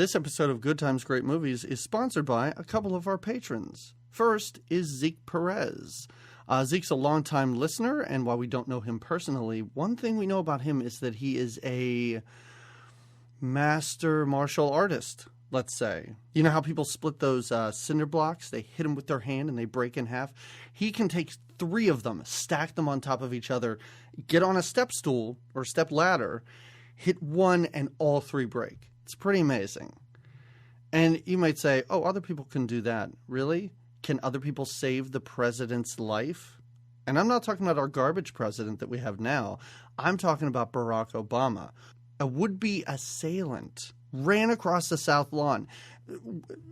This episode of Good Times, Great Movies is sponsored by a couple of our patrons. First is Zeke Perez. Zeke's a longtime listener, and while we don't know him personally, one thing we know about him is that he is a master martial artist, let's say. You know how people split those cinder blocks? They hit them with their hand and they break in half. He can take 3 of them, stack them on top of each other, get on a step stool or step ladder, hit one, and all 3 break. It's pretty amazing. And you might say, oh, other people can do that. Really? Can other people save the president's life? And I'm not talking about our garbage president that we have now. I'm talking about Barack Obama. A would-be assailant ran across the South Lawn.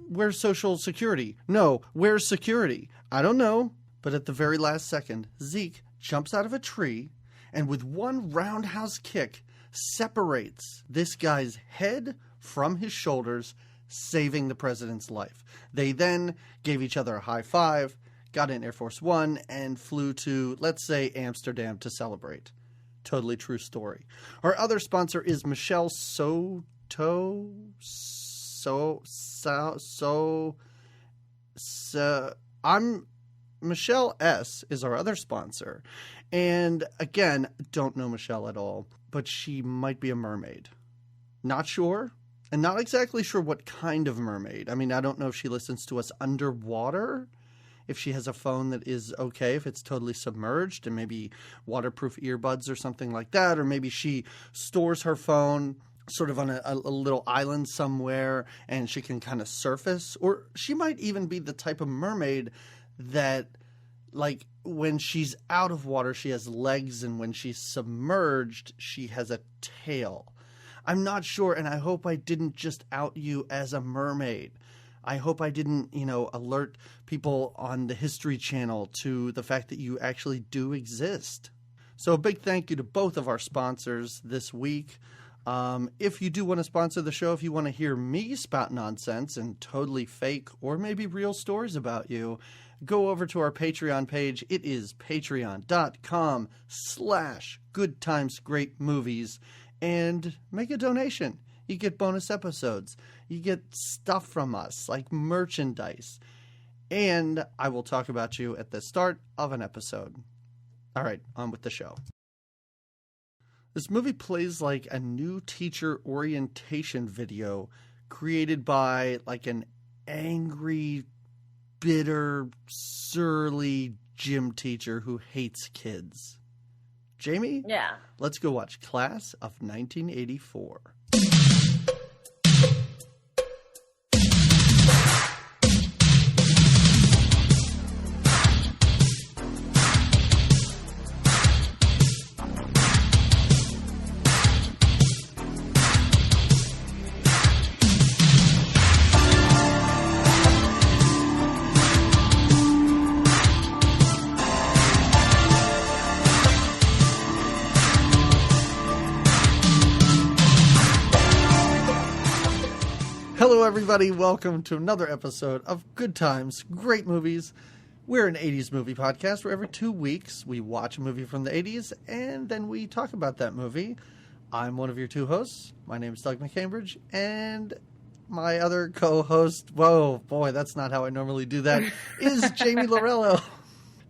Where's Social Security? No, where's security? I don't know. But at the very last second, Zeke jumps out of a tree and with one roundhouse kick separates this guy's head from his shoulders, saving the president's life. They then gave each other a high five, got in Air Force One, and flew to, let's say, Amsterdam to celebrate. Totally true story. Our other sponsor is Michelle Soto. Michelle S. is our other sponsor. And again, don't know Michelle at all, but she might be a mermaid. Not sure. And not exactly sure what kind of mermaid. I mean, I don't know if she listens to us underwater, if she has a phone that is okay, if it's totally submerged, and maybe waterproof earbuds or something like that, or maybe she stores her phone sort of on a little island somewhere and she can kind of surface. Or she might even be the type of mermaid that, like, when she's out of water, she has legs, and when she's submerged, she has a tail. I'm not sure, and I hope I didn't just out you as a mermaid. I hope I didn't, alert people on the History Channel to the fact that you actually do exist. So a big thank you to both of our sponsors this week. If you do want to sponsor the show, if you want to hear me spout nonsense and totally fake or maybe real stories about you, go over to our Patreon page. It is patreon.com/goodtimesgreatmovies. And make a donation. You get bonus episodes. You get stuff from us, like merchandise. And I will talk about you at the start of an episode. All right, on with the show. This movie plays like a new teacher orientation video created by like an angry, bitter, surly gym teacher who hates kids. Jamie? Yeah. Let's go watch Class of 1984. Hello, everybody. Welcome to another episode of Good Times, Great Movies. We're an 80s movie podcast where every 2 weeks we watch a movie from the 80s and then we talk about that movie. I'm one of your 2 hosts. My name is Doug McCambridge, and my other co-host, whoa, boy, that's not how I normally do that, is Jamie Lorello.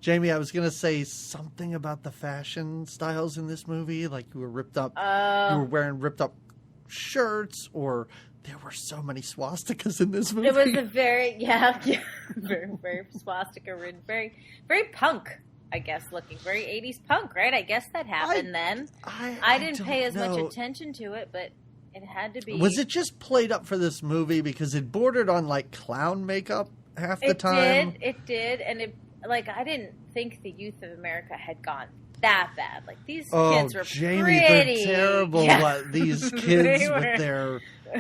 Jamie, I was going to say something about the fashion styles in this movie, like you were ripped up, you were wearing ripped up shirts, or there were so many swastikas in this movie. It was a very very swastika ridden, very punk, I guess, looking very 80s punk, right? I guess that happened then. I didn't pay as much attention to it, but it had to be. Was it just played up for this movie because it bordered on like clown makeup half the time? It did, and I didn't think the youth of America had gone that bad. Like, these kids were Jamie, pretty. They're terrible. Yeah. These kids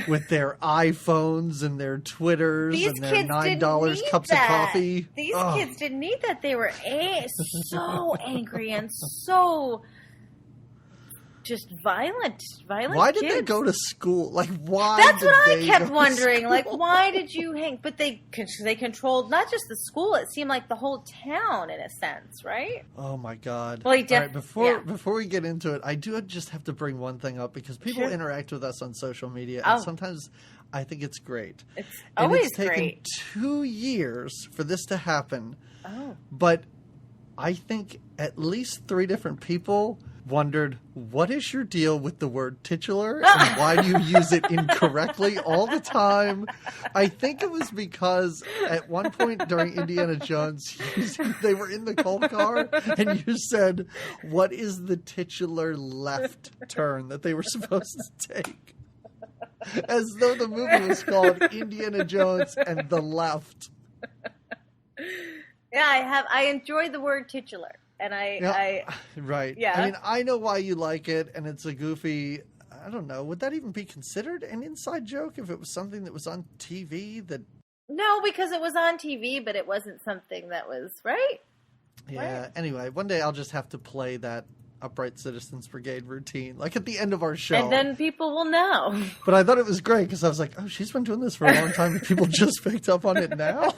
with their iPhones and their Twitters These and their $9 cups of coffee. These kids didn't need that. They were so angry and so just violent Why did kids. they go to school? Like, why? That's what I did they kept go wondering. to Like, school? why did you hang? But they controlled not just the school. It seemed like the whole town, in a sense, right? Oh my God! Well, All right, before we get into it, I do just have to bring one thing up because people Sure. interact with us on social media, and sometimes I think it's great. It's always great. It's taken 2 years for this to happen. Oh. But I think at least 3 different people wondered, what is your deal with the word titular and why do you use it incorrectly all the time? I think it was because at one point during Indiana Jones, they were in the cold car and you said, what is the titular left turn that they were supposed to take? As though the movie was called Indiana Jones and the Left. Yeah, I enjoy the word titular. And right. Yeah. I mean, I know why you like it, and it's a goofy, I don't know, would that even be considered an inside joke if it was something that was on TV that... No, because it was on TV, but it wasn't something that was, right? Yeah, right. Anyway, one day I'll just have to play that Upright Citizens Brigade routine, like at the end of our show. And then people will know. But I thought it was great, because I was like, oh, she's been doing this for a long time, and people just picked up on it now?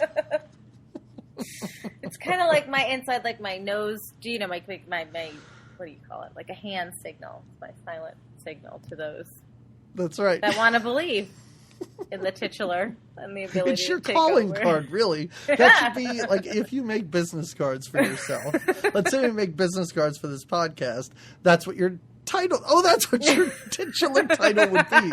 It's kind of like my inside, like my nose, you know, my what do you call it? Like a hand signal, my silent signal to those. That's right. That want to believe in the titular and the ability. It's your to take calling over. card, really. That should be like if you make business cards for yourself. Let's say you make business cards for this podcast. That's what your title. Oh, that's what your titular title would be.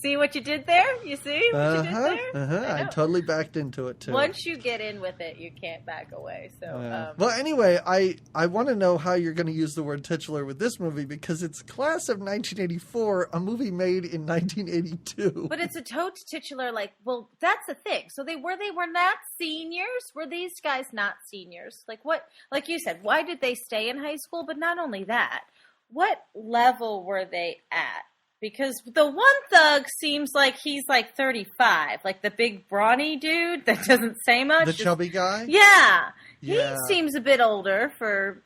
See what you did there? You see what you did there? I totally backed into it, too. Once you get in with it, you can't back away. So, Well, anyway, I want to know how you're going to use the word titular with this movie, because it's class of 1984, a movie made in 1982. But it's a totes titular, like, well, that's the thing. So they were not seniors? Were these guys not seniors? Like, what, like you said, why did they stay in high school? But not only that, what level were they at? Because the one thug seems like he's like 35, like the big brawny dude that doesn't say much. The chubby guy? Yeah. He seems a bit older for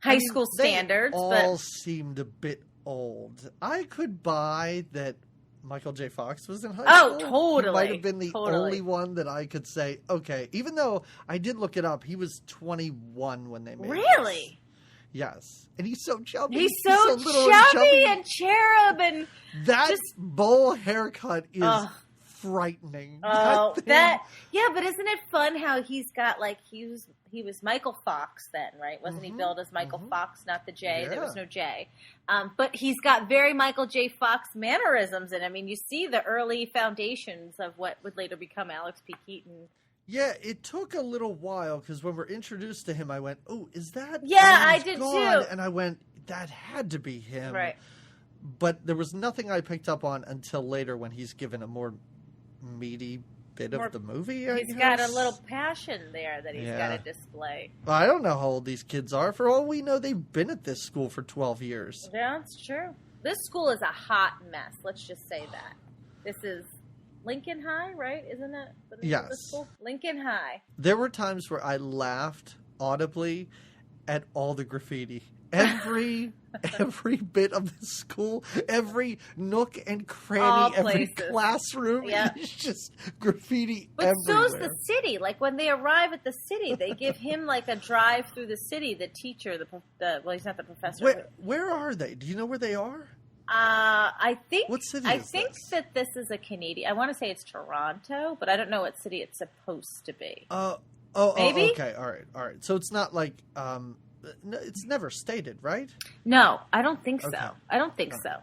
high school standards. They all seemed a bit old. I could buy that Michael J. Fox was in high school. Oh, totally. He might have been the only one that I could say, okay, even though I did look it up, he was 21 when they made it. Really? Yes. And he's so chubby. He's so chubby and cherub and that bowl haircut is frightening. Oh, but isn't it fun how he's got like he was Michael Fox then, right? Wasn't he billed as Michael Fox, not the J? Yeah. There was no J. But he's got very Michael J. Fox mannerisms, and I mean, you see the early foundations of what would later become Alex P. Keaton. Yeah, it took a little while because when we're introduced to him, I went, "Oh, is that?" Yeah, I did too. And I went, "That had to be him." Right. But there was nothing I picked up on until later when he's given a more meaty bit of the movie. He's got a little passion there that he's got to display. Well, I don't know how old these kids are. For all we know, they've been at this school for 12 years. Yeah, that's true. This school is a hot mess. Let's just say that. This is Lincoln High, right? Isn't it? Yes. School? Lincoln High. There were times where I laughed audibly at all the graffiti. Every bit of the school, every nook and cranny, every classroom, is just graffiti everywhere. But so's the city. Like when they arrive at the city, they give him like a drive through the city. The teacher, well, he's not the professor. Where are they? Do you know where they are? I think. What city? I think that this is a Canadian. I want to say it's Toronto, but I don't know what city it's supposed to be. Maybe? Okay, all right. So it's not like no, it's never stated, right? No, I don't think so. I don't think so.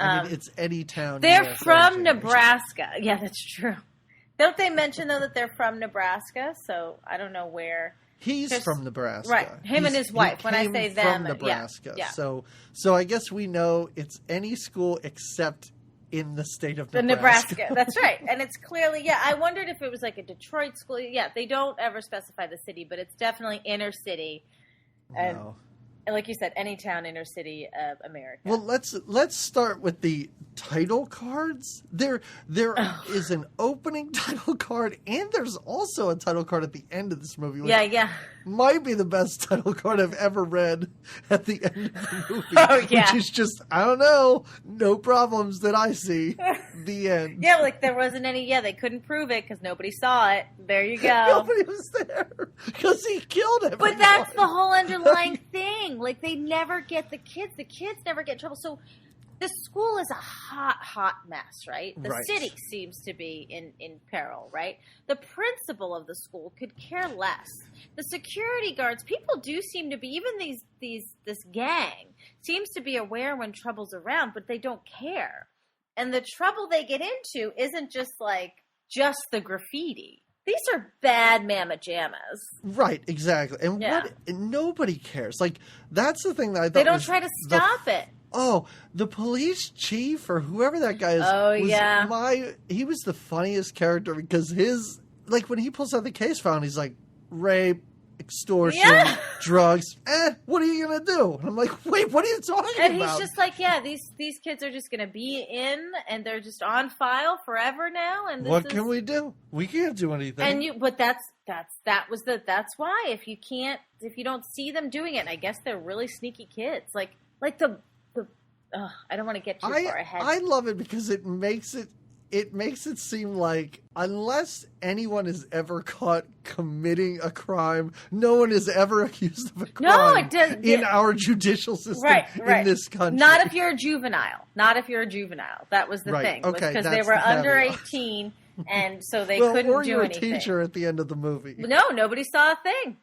I mean, it's any town. They're from Nebraska. Yeah, that's true. Don't they mention though that they're from Nebraska? So I don't know where. He's from Nebraska. Right. Him and his wife. When I say them. From Nebraska. Yeah. So I guess we know it's any school except in the state of Nebraska. That's right. And it's clearly, I wondered if it was like a Detroit school. Yeah, they don't ever specify the city, but it's definitely inner city. And like you said, any town, inner city of America. Well, let's start with the title cards. There is an opening title card, and there's also a title card at the end of this movie. Which might be the best title card I've ever read at the end of the movie. Which is just, I don't know, no problems that I see. The end. Yeah, like there wasn't any. Yeah, they couldn't prove it because nobody saw it. There you go. Nobody was there because he killed everyone. But that's the whole underlying thing. Like they never get the kids. The kids never get in trouble. So the school is a hot mess, right? The right. city seems to be in peril, right? The principal of the school could care less. The security guards, people do seem to be, even this gang seems to be aware when trouble's around, but they don't care. And the trouble they get into isn't just the graffiti. These are bad mamma jammas. Right, exactly. And nobody cares. Like, that's the thing that I thought they don't try to stop it. Oh, the police chief or whoever that guy is. Oh, he was the funniest character because when he pulls out the case file and he's like, rape, extortion, drugs. What are you going to do? And I'm like, wait, what are you talking about? And he's just like, these kids are just going to be in and they're just on file forever now. And what can we do? We can't do anything. But that's why if you don't see them doing it, and I guess they're really sneaky kids. I don't want to get too far ahead. I love it because it makes it seem like unless anyone is ever caught committing a crime, no one is ever accused of a crime in our judicial system in this country. Not if you're a juvenile. That was the thing. Okay, because they were under 18, and so they couldn't do anything. Or you're a teacher at the end of the movie. No, nobody saw a thing.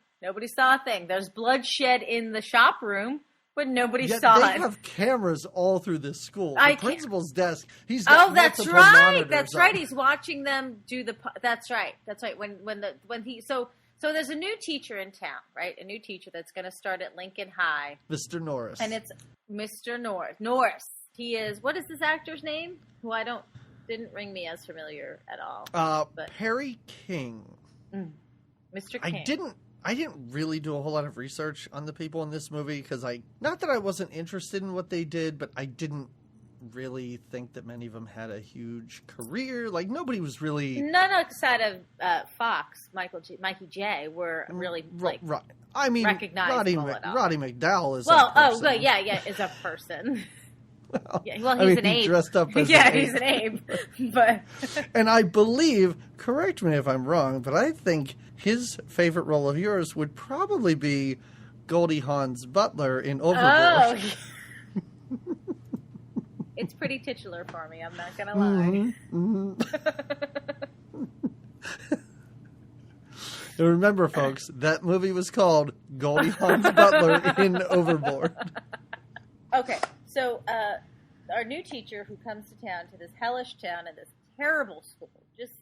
There's bloodshed in the shop room. But nobody saw it. They have cameras all through this school. The principal's desk. He's got oh, that's right. That's right. On. He's watching them do the. That's right. That's right. So there's a new teacher in town, right? A new teacher that's going to start at Lincoln High. Mr. Norris. And it's Mr. Norris. He is. What is this actor's name? Who didn't ring me as familiar at all. Perry King. Mr. King. I didn't really do a whole lot of research on the people in this movie because not that I wasn't interested in what they did, but I didn't really think that many of them had a huge career. Like, nobody was really... None outside of Fox, Mikey J, were really, right. I mean, recognizable at all. Roddy McDowell is a person. Is a person. He's an Abe. He dressed up as he's an Abe. But and I believe, correct me if I'm wrong, but I think his favorite role of yours would probably be Goldie Hawn's butler in Overboard. Oh. It's pretty titular for me, I'm not going to lie. And remember, folks, that movie was called Goldie Hawn's Butler in Overboard. Okay, so our new teacher who comes to town, to this hellish town and this terrible school, just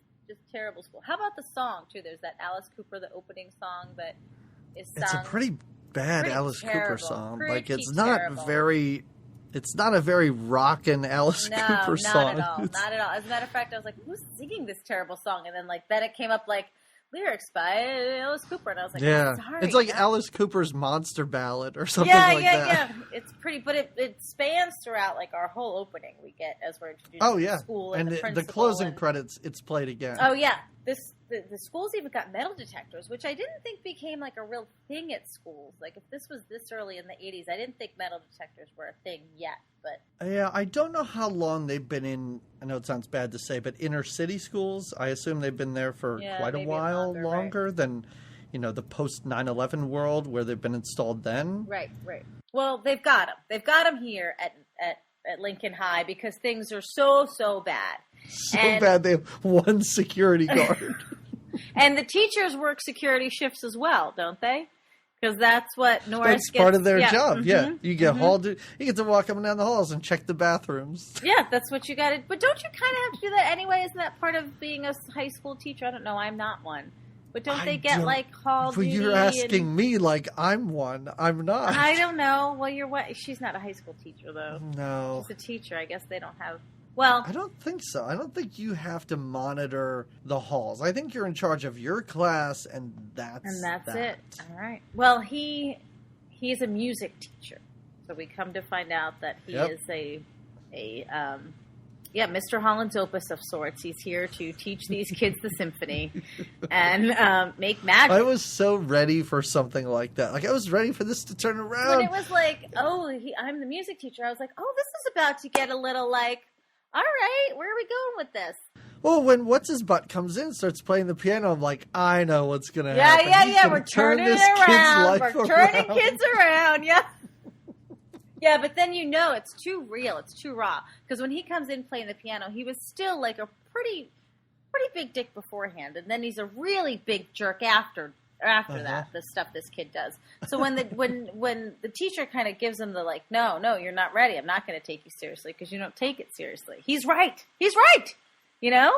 terrible school. How about the song, too? There's that Alice Cooper, the opening song that is sung. It's a pretty bad Alice Cooper song. It's not It's not a very rockin' Alice Cooper song. Not at all. As a matter of fact, I was like, who's singing this terrible song? And then it came up lyrics by Alice Cooper, and I was like, yeah, sorry. It's like Alice Cooper's Monster Ballad or something like that. Yeah. It's pretty, but it spans throughout our whole opening we get as we're introduced to the school and the principal. The closing credits, it's played again. Oh yeah, the schools even got metal detectors, which I didn't think became a real thing at schools. If this was this early in the 80s, I didn't think metal detectors were a thing yet. But yeah, I don't know how long they've been in. I know it sounds bad to say, but inner city schools. I assume they've been there for quite a while longer than, the post 9/11 world where they've been installed then. Right. Well, they've got them. They've got them here at Lincoln High because things are so bad. Bad they have one security guard. And the teachers work security shifts as well, don't they? Because that's what Norris gets. That's part of their job, You get hauled. You get to walk up and down the halls and check the bathrooms. Yeah, that's what you got to. But don't you kind of have to do that anyway? Isn't that part of being a high school teacher? I don't know. I'm not one. But don't they get call duty? You're asking me like I'm one. I'm not. I don't know. Well, you're what? She's not a high school teacher though. No, she's a teacher. I guess they don't have. Well, I don't think so. I don't think you have to monitor the halls. I think you're in charge of your class, and that's it. All right. Well, he's a music teacher, so we come to find out that he is Mr. Holland's Opus of sorts. He's here to teach these kids the symphony and make magic. I was so ready for something like that. I was ready for this to turn around. When it was I'm the music teacher, I was like, oh, this is about to get a little all right, where are we going with this? Well, when What's-His-Butt comes in and starts playing the piano, I'm like, I know what's going to happen. Yeah. We're turning it around. We're turning kids around, yeah. Yeah, but then it's too real. It's too raw. Because when he comes in playing the piano, he was still like a pretty big dick beforehand, and then he's a really big jerk after that. The stuff this kid does. So when the teacher kind of gives him the like, no, you're not ready. I'm not going to take you seriously because you don't take it seriously. He's right. He's right. You know?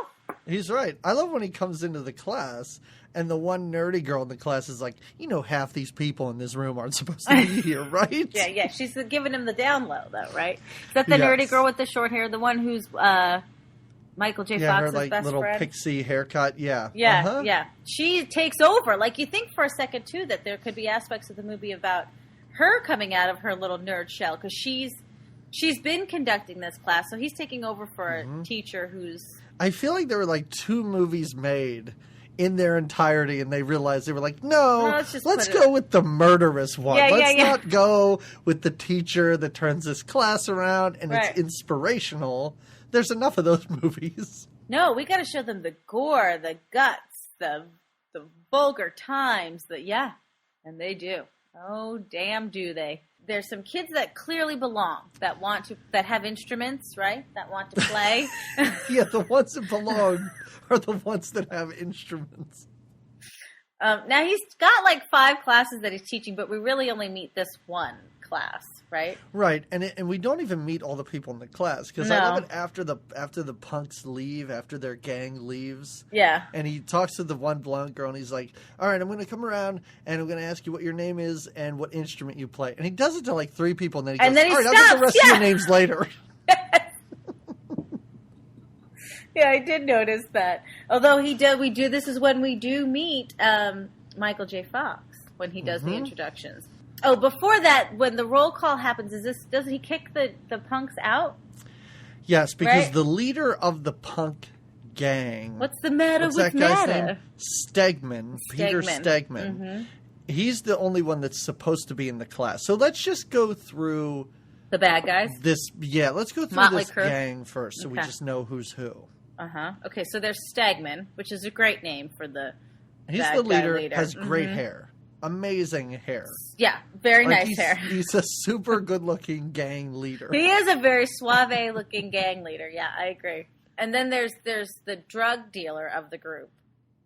He's right. I love when he comes into the class and the one nerdy girl in the class is like, half these people in this room aren't supposed to be here, right? Yeah. She's giving him the down low, though, right? Is that the nerdy girl with the short hair? The one who's Michael J. Fox's her, best little friend? Pixie haircut, yeah. Yeah. She takes over. Like, you think for a second, too, that there could be aspects of the movie about her coming out of her little nerd shell, because she's been conducting this class, so he's taking over for a teacher who's... I feel like there were, 2 movies made in their entirety, and they realized they were like, no, let's go with the murderous one. Let's not go with the teacher that turns this class around, and it's inspirational. There's enough of those movies. No, we got to show them the gore, the guts, the vulgar times, and they do. Oh, damn, do they. There's some kids that clearly belong, that have instruments, right? That want to play. Yeah, the ones that belong are the ones that have instruments. Now, he's got 5 classes that he's teaching, but we really only meet this one class, right? Right, and we don't even meet all the people in the class, because I love it after the punks leave, after their gang leaves. Yeah. And he talks to the one blonde girl, and he's like, all right, I'm going to come around, and I'm going to ask you what your name is and what instrument you play. And he does it to 3 people, and then he goes, all right, I'll get the rest of your names later. Yeah, I did notice that. Although this is when we do meet Michael J. Fox, when he does the introductions. Oh, before that, when the roll call happens, doesn't he kick the punks out? Yes, because the leader of the punk gang... What's the matter with that guy's name? Stegman. Peter Stegman. Mm-hmm. He's the only one that's supposed to be in the class. So let's just go through... The bad guys? Let's go through Motley this Crue gang first, so we just know who's who. Okay, so there's Stegman, which is a great name for the He's the leader, has great hair. Amazing hair. Yeah, very nice hair. He's a super good-looking gang leader. He is a very suave-looking gang leader. Yeah, I agree. And then there's the drug dealer of the group,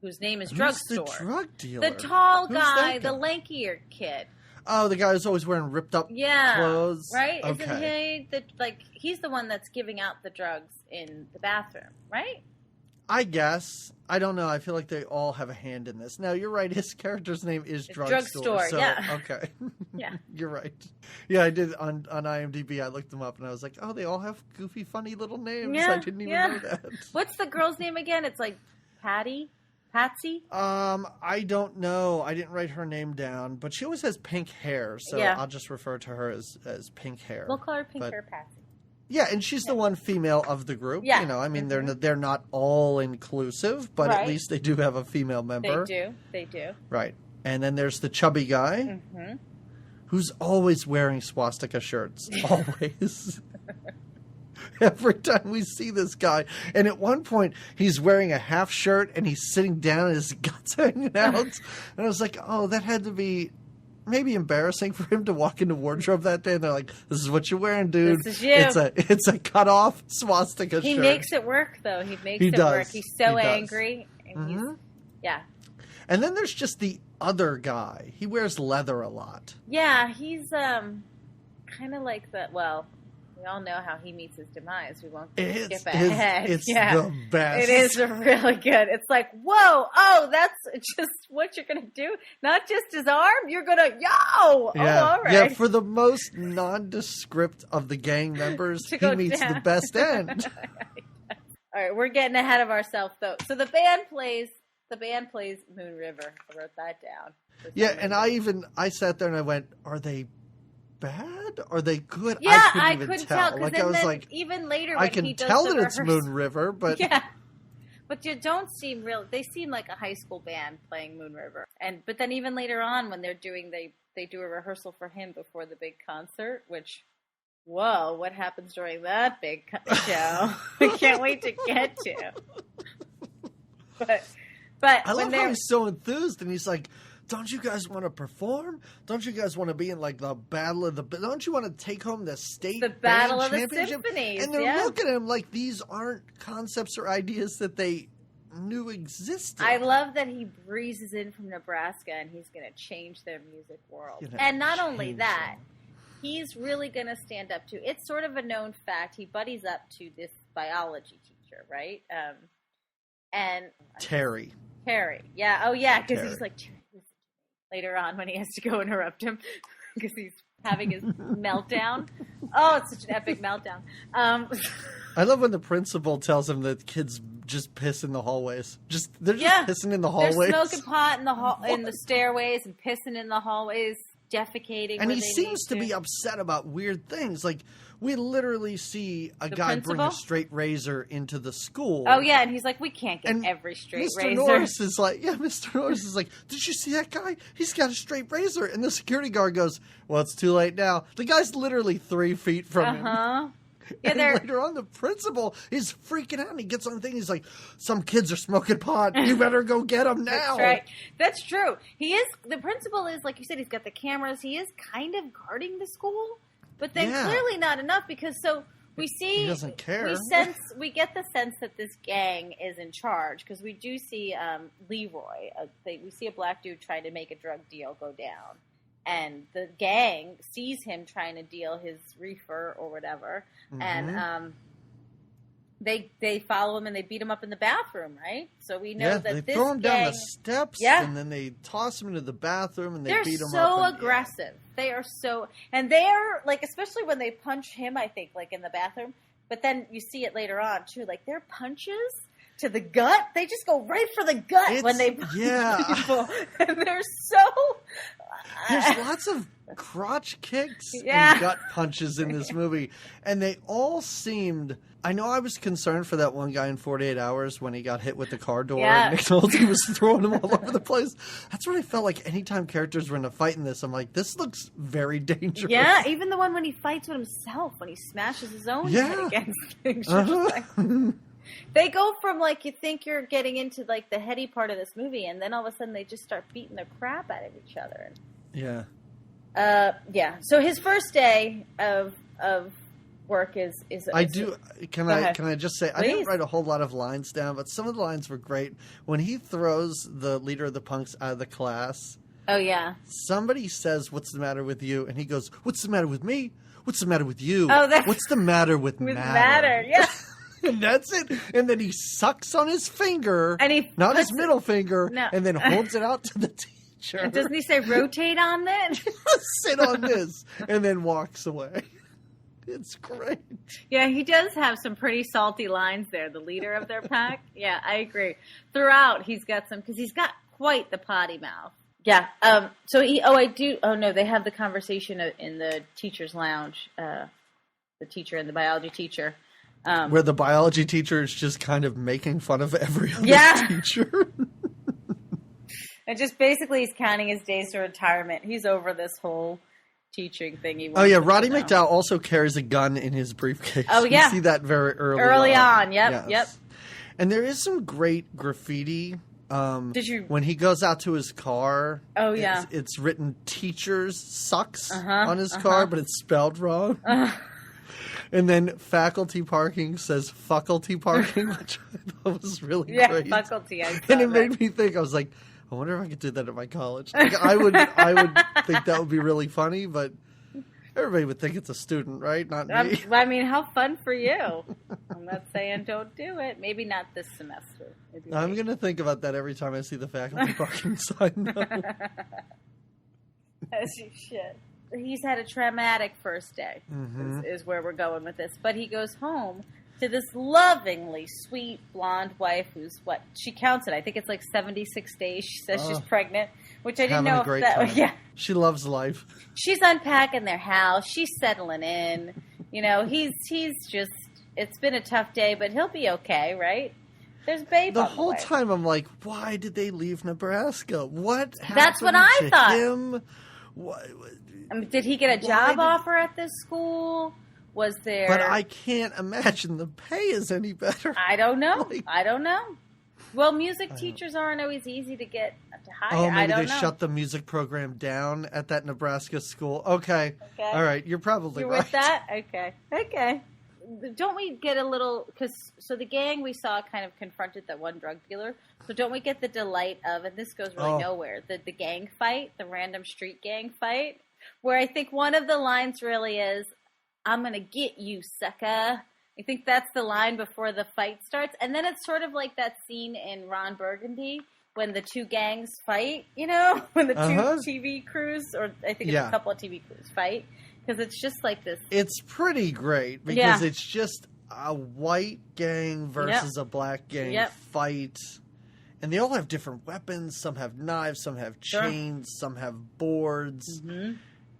whose name is Drugstore. Who's the drug dealer? The tall guy, the lankier kid. Oh, the guy who's always wearing ripped-up clothes? Right? Okay. Isn't he he's the one that's giving out the drugs in the bathroom, right? I guess. I don't know. I feel like they all have a hand in this. Now, you're right. His character's name is Drugstore. So, yeah. Okay. Yeah. You're right. Yeah, I did. On IMDb, I looked them up, and I was like, oh, they all have goofy, funny little names. Yeah, I didn't even know that. What's the girl's name again? It's Patsy? I don't know. I didn't write her name down, but she always has pink hair, so I'll just refer to her as pink hair. We'll call her Pink Hair Patsy. Yeah, and she's the one female of the group. Yeah. I mean, they're not all inclusive, but at least they do have a female member. They do. Right. And then there's the chubby guy, who's always wearing swastika shirts. Always. Every time we see this guy. And at one point, he's wearing a half shirt, and he's sitting down, and his guts hanging out. And I was like, oh, that had to be... maybe embarrassing for him to walk into wardrobe that day, and they're like, "This is what you're wearing, dude. This is you." It's a cut off swastika shirt. He makes it work, though. He makes it work. He's so angry, and And then there's just the other guy. He wears leather a lot. Yeah, he's kind of like that. Well, we all know how he meets his demise. We won't skip ahead. It's the best. It is really good. It's like, whoa, oh, that's just what you're going to do? Not just his arm? You're going to, Yeah. Oh, all right. Yeah, for the most nondescript of the gang members, he meets the best end. All right, we're getting ahead of ourselves, though. So the band plays Moon River. I wrote that down. Yeah, and I sat there and I went, are they bad? Are they good? Yeah, I couldn't tell. Like, I was like, even later, when I can he does tell the that it's Moon River, but but you don't seem real. They seem like a high school band playing Moon River, but then even later on, when they're doing they do a rehearsal for him before the big concert, which. Whoa, what happens during that big show? I can't wait to get to. But I love how he's so enthused, and he's like, don't you guys want to perform? Don't you guys want to be in like the battle of the? Don't you want to take home the state battle of the championship? symphonies? And they're looking at him like these aren't concepts or ideas that they knew existed. I love that he breezes in from Nebraska and he's going to change their music world. And not only that, he's really going to stand up to. It's sort of a known fact. He buddies up to this biology teacher, right? And Terry. Yeah. Oh, yeah. Because he's like, later on when he has to go interrupt him because he's having his meltdown. Oh, it's such an epic meltdown. I love when the principal tells him that kids just piss in the hallways. They're just pissing in the hallways. They're smoking pot in the stairways and pissing in the hallways, defecating. And he seems to be upset about weird things. Like, we literally see a guy bring a straight razor into the school. Oh, yeah, and he's like, we can't get every straight razor. Mr. Norris is like, did you see that guy? He's got a straight razor. And the security guard goes, well, it's too late now. The guy's literally 3 feet from him. Yeah, and later on, the principal is freaking out. And he gets on the thing. He's like, some kids are smoking pot. You better go get them now. That's right. That's true. The principal is, like you said, he's got the cameras. He is kind of guarding the school. But then clearly not enough because we see he doesn't care. We get the sense that this gang is in charge because we do see Leroy. We see a black dude trying to make a drug deal go down. And the gang sees him trying to deal his reefer or whatever, and they follow him and they beat him up in the bathroom, right? So we know that they throw him down the steps, and then they toss him into the bathroom and they beat him up. They're so aggressive. They are so, and they're like, especially when they punch him, I think, like in the bathroom. But then you see it later on too, like their punches to the gut, they just go right for the gut when they punch people, and they're so. There's lots of crotch kicks and gut punches in this movie, and they all seemed. I know I was concerned for that one guy in 48 Hours when he got hit with the car door and Nick Nolte was throwing him all over the place. That's what I felt like anytime characters were in a fight in this. I'm like, this looks very dangerous. Yeah, even the one when he fights with himself, when he smashes his own head against things. They go from, like, you think you're getting into, like, the heady part of this movie, and then all of a sudden they just start beating the crap out of each other. So his first day of work is Can I just say, please? I didn't write a whole lot of lines down, but some of the lines were great. When he throws the leader of the punks out of the class. Oh, yeah. Somebody says, "What's the matter with you?" And he goes, "What's the matter with me? What's the matter with you? Oh, what's the matter with matter?" Yeah. And that's it. And then he sucks on his finger, and not his middle finger, and then holds it out to the teacher. And doesn't he say, rotate on this? Sit on this. And then walks away. It's great. Yeah, he does have some pretty salty lines there, the leader of their pack. Yeah, I agree. Throughout, he's got some, because he's got quite the potty mouth. Yeah. They have the conversation in the teacher's lounge, the teacher and the biology teacher. Where the biology teacher is just kind of making fun of every other teacher. And just basically he's counting his days to retirement. He's over this whole teaching thing. Roddy McDowall also carries a gun in his briefcase. Oh, yeah. You see that very early on. Early on, yep. And there is some great graffiti. Did you? When he goes out to his car. Oh, yeah. It's written "teachers sucks" on his car, but it's spelled wrong. And then faculty parking says faculty parking, which I thought was really great. Yeah, faculty. And it made me think, I was like, I wonder if I could do that at my college. Like, I would think that would be really funny, but everybody would think it's a student, right? Not me. I mean, how fun for you. I'm not saying don't do it. Maybe not this semester. I'm going to think about that every time I see the faculty parking sign. As you should. He's had a traumatic first day, is where we're going with this. But he goes home to this lovingly sweet blonde wife who's, she counts it. I think it's like 76 days. She says she's pregnant, which I didn't know if that was. Yeah. She loves life. She's unpacking their house. She's settling in. You know, he's just, it's been a tough day, but he'll be okay, right? There's babe. The whole time I'm like, why did they leave Nebraska? What happened? That's what I thought. Him? What? Did he get a job offer at this school? Was there? But I can't imagine the pay is any better. I don't know. I don't know. Well, music teachers aren't always easy to get to higher. Oh, maybe I don't they know. shut the music program down at that Nebraska school. Okay. All right. You're probably You're right. with that? Okay. Don't we get a little, so the gang we saw kind of confronted that one drug dealer. So don't we get the delight of, and this goes really nowhere, the gang fight, the random street gang fight, where I think one of the lines really is, I'm going to get you, sucker. I think that's the line before the fight starts. And then it's sort of like that scene in Ron Burgundy when the two gangs fight, when the two TV crews, or I think it's a couple of TV crews fight. Because it's just like this. It's pretty great because it's just a white gang versus a black gang fight. And they all have different weapons. Some have knives, some have chains, some have boards. Mm-hmm.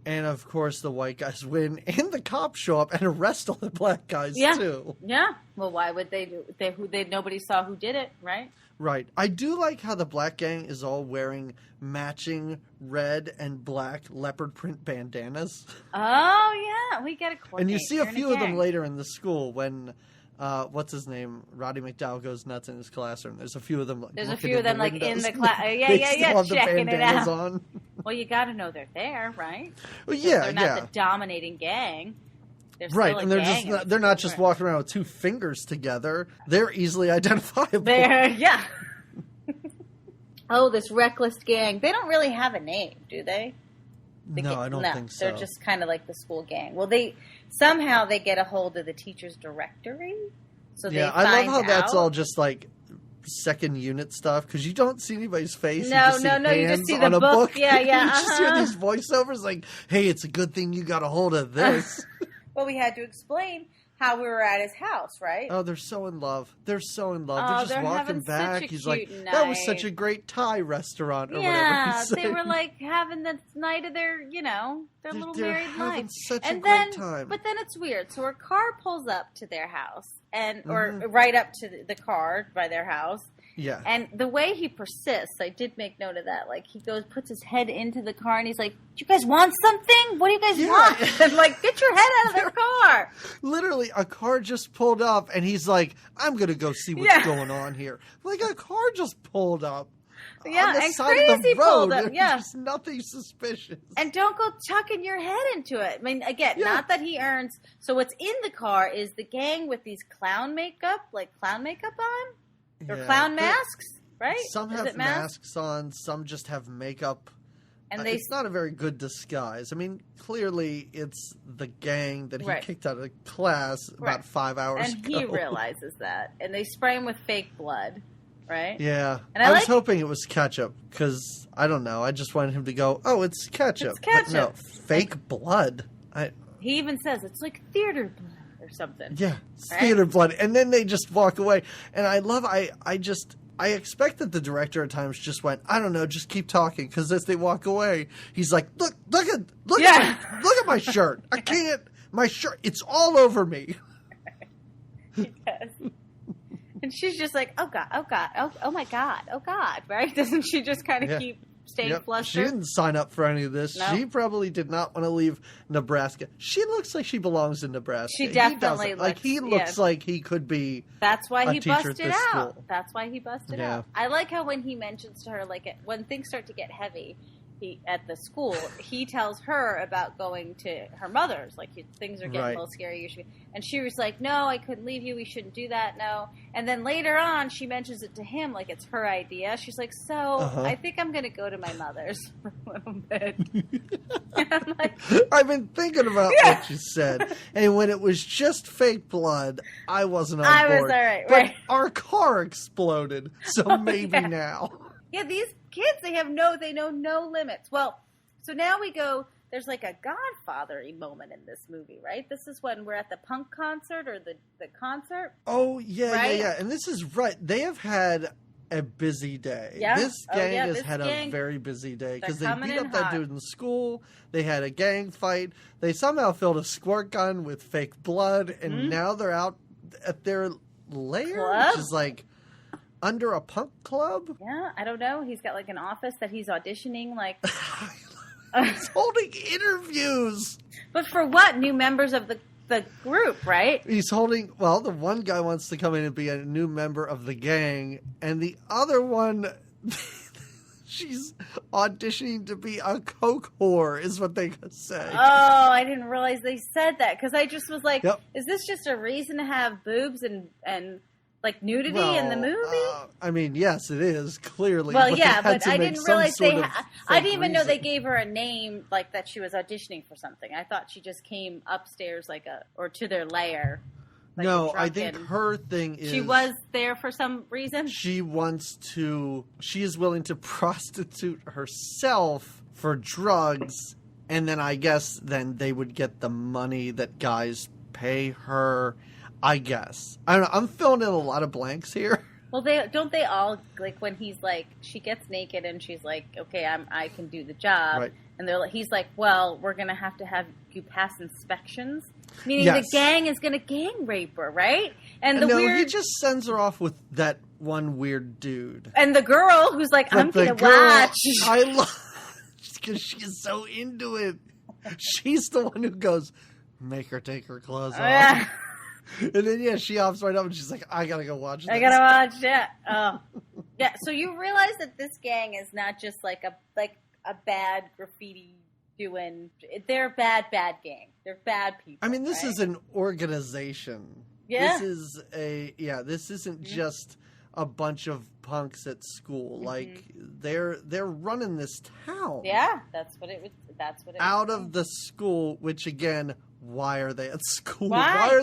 And, of course, the white guys win. And the cops show up and arrest all the black guys, too. Yeah. Well, why would they do it? Nobody saw who did it, right? Right. I do like how the black gang is all wearing matching red and black leopard print bandanas. Oh, yeah. We got to coordinate. And you see a few of them later in the school when, what's his name? Roddy McDowell goes nuts in his classroom. There's a few of them like in the class. Yeah. Checking it out. On. Well, you got to know they're there, right? Well, yeah, they're not the dominating gang. Right, and they're not just walking around with two fingers together. They're easily identifiable. Oh, this reckless gang. They don't really have a name, do they? No, I don't think so. They're just kind of like the school gang. Well, they get a hold of the teacher's directory. So I love how that's all just like second unit stuff because you don't see anybody's face. No, you just see the book. Yeah. You just hear these voiceovers like, "Hey, it's a good thing you got a hold of this." Well, we had to explain how we were at his house, right? Oh, they're so in love. They're just walking back. He's like, night. That was such a great Thai restaurant or whatever he said. They were like having the night of their little married life. Such a great time. But then it's weird. So her car pulls up to their house or right up to the car by their house. Yeah. And the way he persists, I did make note of that. Like, he puts his head into the car, and he's like, "Do you guys want something? What do you guys want?" And like, get your head out of their car. Literally, a car just pulled up, and he's like, "I'm going to go see what's going on here." Like, a car just pulled up. Yeah, on the and side crazy of the road. Pulled up. Yeah. There's nothing suspicious. And don't go chucking your head into it. I mean, again, not that he earns. So what's in the car is the gang with these clown makeup on? Or clown masks? Right? Some have masks on, some just have makeup. And it's not a very good disguise. I mean, clearly it's the gang that he kicked out of class about 5 hours ago. And he realizes that. And they spray him with fake blood, right? Yeah. And I was hoping it was ketchup because, I don't know, I just wanted him to go, "Oh, it's ketchup." It's ketchup. But no, fake blood. He even says it's like theater blood or something. Yeah, it's theater blood. And then they just walk away. And I expect that the director at times just went, "I don't know, just keep talking." Because as they walk away, he's like, look at my shirt. I can't, my shirt, it's all over me. Yes. And she's just like, oh God, oh my God, oh God, right? Doesn't she just kind of keep staying flustered? She didn't sign up for any of this. No. She probably did not want to leave Nebraska. She looks like she belongs in Nebraska. She definitely looks like he could be. That's why he busted out. School. That's why he busted out. I like how when he mentions to her, like when things start to get heavy, at the school, he tells her about going to her mother's. Like, things are getting a little scary. And she was like, "No, I couldn't leave you. We shouldn't do that. No." And then later on, she mentions it to him like it's her idea. She's like, I think I'm going to go to my mother's for a little bit. And I'm like, I've been thinking about what you said. And when it was just fake blood, I wasn't on board. I was all right. But our car exploded. So maybe now. Yeah, these kids, they know no limits. Well, so now we go, there's like a Godfather-y moment in this movie, right? This is when we're at the punk concert or the concert. Oh, yeah. And this is right. They have had a busy day. Yeah. This gang has had a very busy day because they beat up that dude in school. They had a gang fight. They somehow filled a squirt gun with fake blood, and now they're out at their lair, which is like under a punk club? Yeah, I don't know. He's got like an office that he's auditioning like. He's holding interviews. But for what? New members of the group, right? He's holding, the one guy wants to come in and be a new member of the gang, and the other one, She's auditioning to be a coke whore, is what they say. Oh, I didn't realize they said that, because I just was like, Yep. Is this just a reason to have boobs and like nudity in the movie? I mean, yes, it is, clearly. Well, but yeah, but I didn't realize I didn't even know they reason. gave her a name, like that she was auditioning for something. I thought she just came upstairs or to their lair. Like No, I think her thing is... She was there for some reason? She is willing to prostitute herself for drugs, and then I guess then they would get the money that guys pay her, I guess. I don't know, I'm filling in a lot of blanks here. Well, they all, like, when he's like, she gets naked and she's like, okay, I can do the job. Right. And he's like, well, we're going to have you pass inspections. Meaning Yes. the gang is going to gang rape her, right? And he just sends her off with that one weird dude. And the girl who's like, I'm going to girl, watch. I love, because she's so into it. She's the one who goes, make her take her clothes off. Yeah. And then, she hops right up and she's like, I gotta go watch this. I gotta watch it. Oh. Yeah, so you realize that this gang is not just like a bad graffiti doing. They're a bad gang. They're bad people. I mean, this is an organization. Yeah. This isn't just a bunch of punks at school. Mm-hmm. Like, they're running this town. Yeah, that's what it was. Out of the school, which again, why are they at school? Why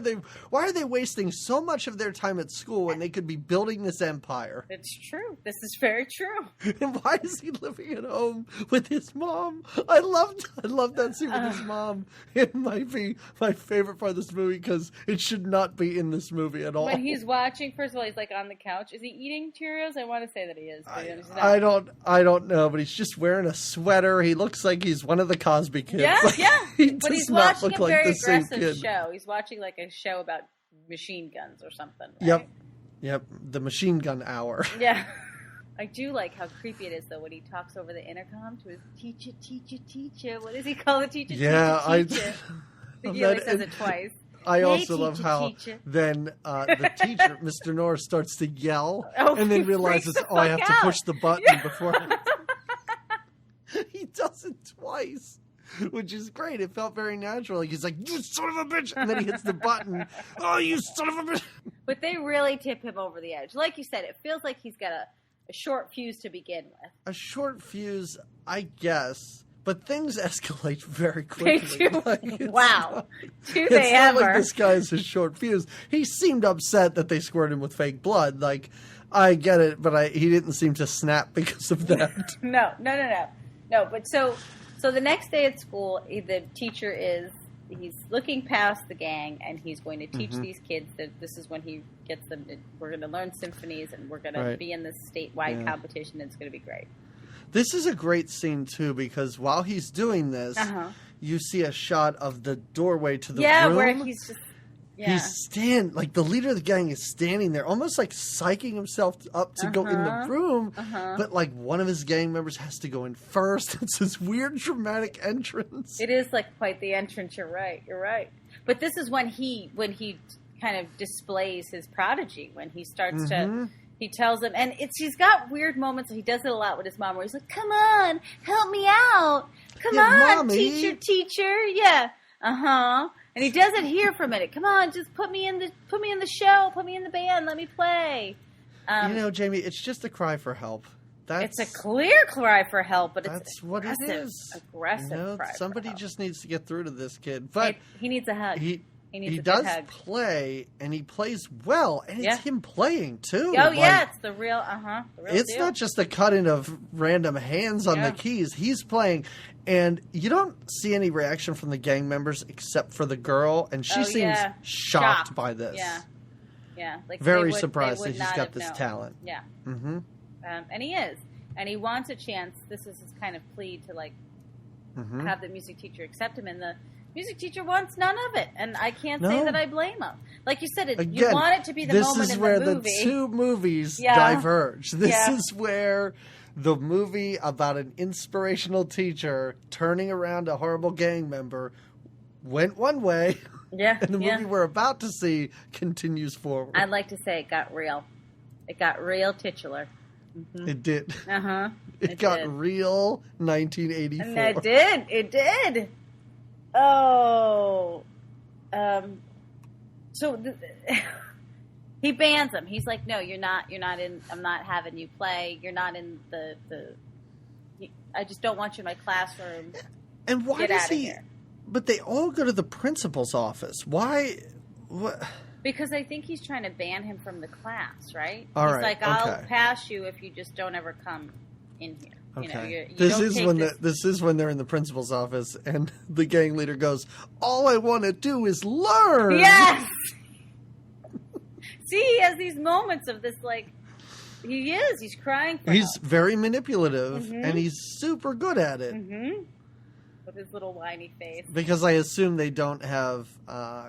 are they wasting so much of their time at school when they could be building this empire? It's true. This is very true. And why is he living at home with his mom? I love that scene with his mom. It might be my favorite part of this movie because it should not be in this movie at all. When he's watching, first of all, he's like on the couch. Is he eating Cheerios? I want to say that he is. I don't know, but he's just wearing a sweater. He looks like he's one of the Cosby kids. Yeah, like, yeah. He but does he's not watching look a like very the same aggressive kid. show. He's watching like a show about machine guns or something. Right? Yep. The Machine Gun Hour. Yeah. I do like how creepy it is, though, when he talks over the intercom to his teacher. What does he call the teacher? Yeah, teacher. He always says it twice. I also love how then the teacher, Mr. Norris, starts to yell and then realizes, I have to push the button before. He does it twice, which is great. It felt very natural. Like, he's like, you son of a bitch. And then he hits the button. Oh, you son of a bitch. But they really tip him over the edge. Like you said, it feels like he's got a short fuse to begin with. A short fuse, I guess. But things escalate very quickly. Wow. Do they ever? It's not like this guy's a short fuse. He seemed upset that they squirted him with fake blood. Like, I get it, but he didn't seem to snap because of that. No. But so the next day at school, the teacher he's looking past the gang, and he's going to teach these kids that this is when he gets them. We're going to learn symphonies, and we're going to be in this statewide competition. And it's going to be great. This is a great scene, too, because while he's doing this, you see a shot of the doorway to the room. Yeah, where he's just... Yeah. He's like the leader of the gang is standing there, almost like psyching himself up to go in the room. But like one of his gang members has to go in first. It's this weird dramatic entrance. It is like quite the entrance. You're right. But this is when he kind of displays his prodigy, when he starts to... He tells him, and he's got weird moments. He does it a lot with his mom, where he's like, "Come on, help me out. Come on, Mommy. teacher. Yeah, And he does it here for a minute. Come on, just put me in the show. Put me in the band. Let me play. Jamie, it's just a cry for help. It's a clear cry for help, but that's what it is. Aggressive cry. Somebody just needs to get through to this kid, but he needs a hug. He does play, and he plays well, and it's him playing too. Oh, yeah, it's the real, it's deal. not just a cut-in of random hands on the keys. He's playing, and you don't see any reaction from the gang members except for the girl, and she seems shocked by this. Yeah. Like very surprised that he's got this talent. Yeah. Mm-hmm. And he is. And he wants a chance. This is his kind of plea to, like, have the music teacher accept him, and the music teacher wants none of it, and I can't say that I blame him. Like you said, you want it to be the moment in the movie. This is where the two movies diverge. This is where the movie about an inspirational teacher turning around a horrible gang member went one way, and the movie we're about to see continues forward. I'd like to say it got real. It got real titular. Mm-hmm. It did. Uh-huh. It got did. Real 1984. And it did. It did. Oh. So he bans him. He's like, no, you're not in, I'm not having you play. You're not in the I just don't want you in my classroom. And why does he, here. But they all go to the principal's office. Why? What? Because I think he's trying to ban him from the class, right? All he's right, like, I'll pass you if you just don't ever come in here. Okay. This is when they're in the principal's office and the gang leader goes, all I want to do is learn. Yes. See, he has these moments of this, like, he's crying for He's help. Very manipulative, and he's super good at it. Mm-hmm. With his little whiny face. Because I assume they don't have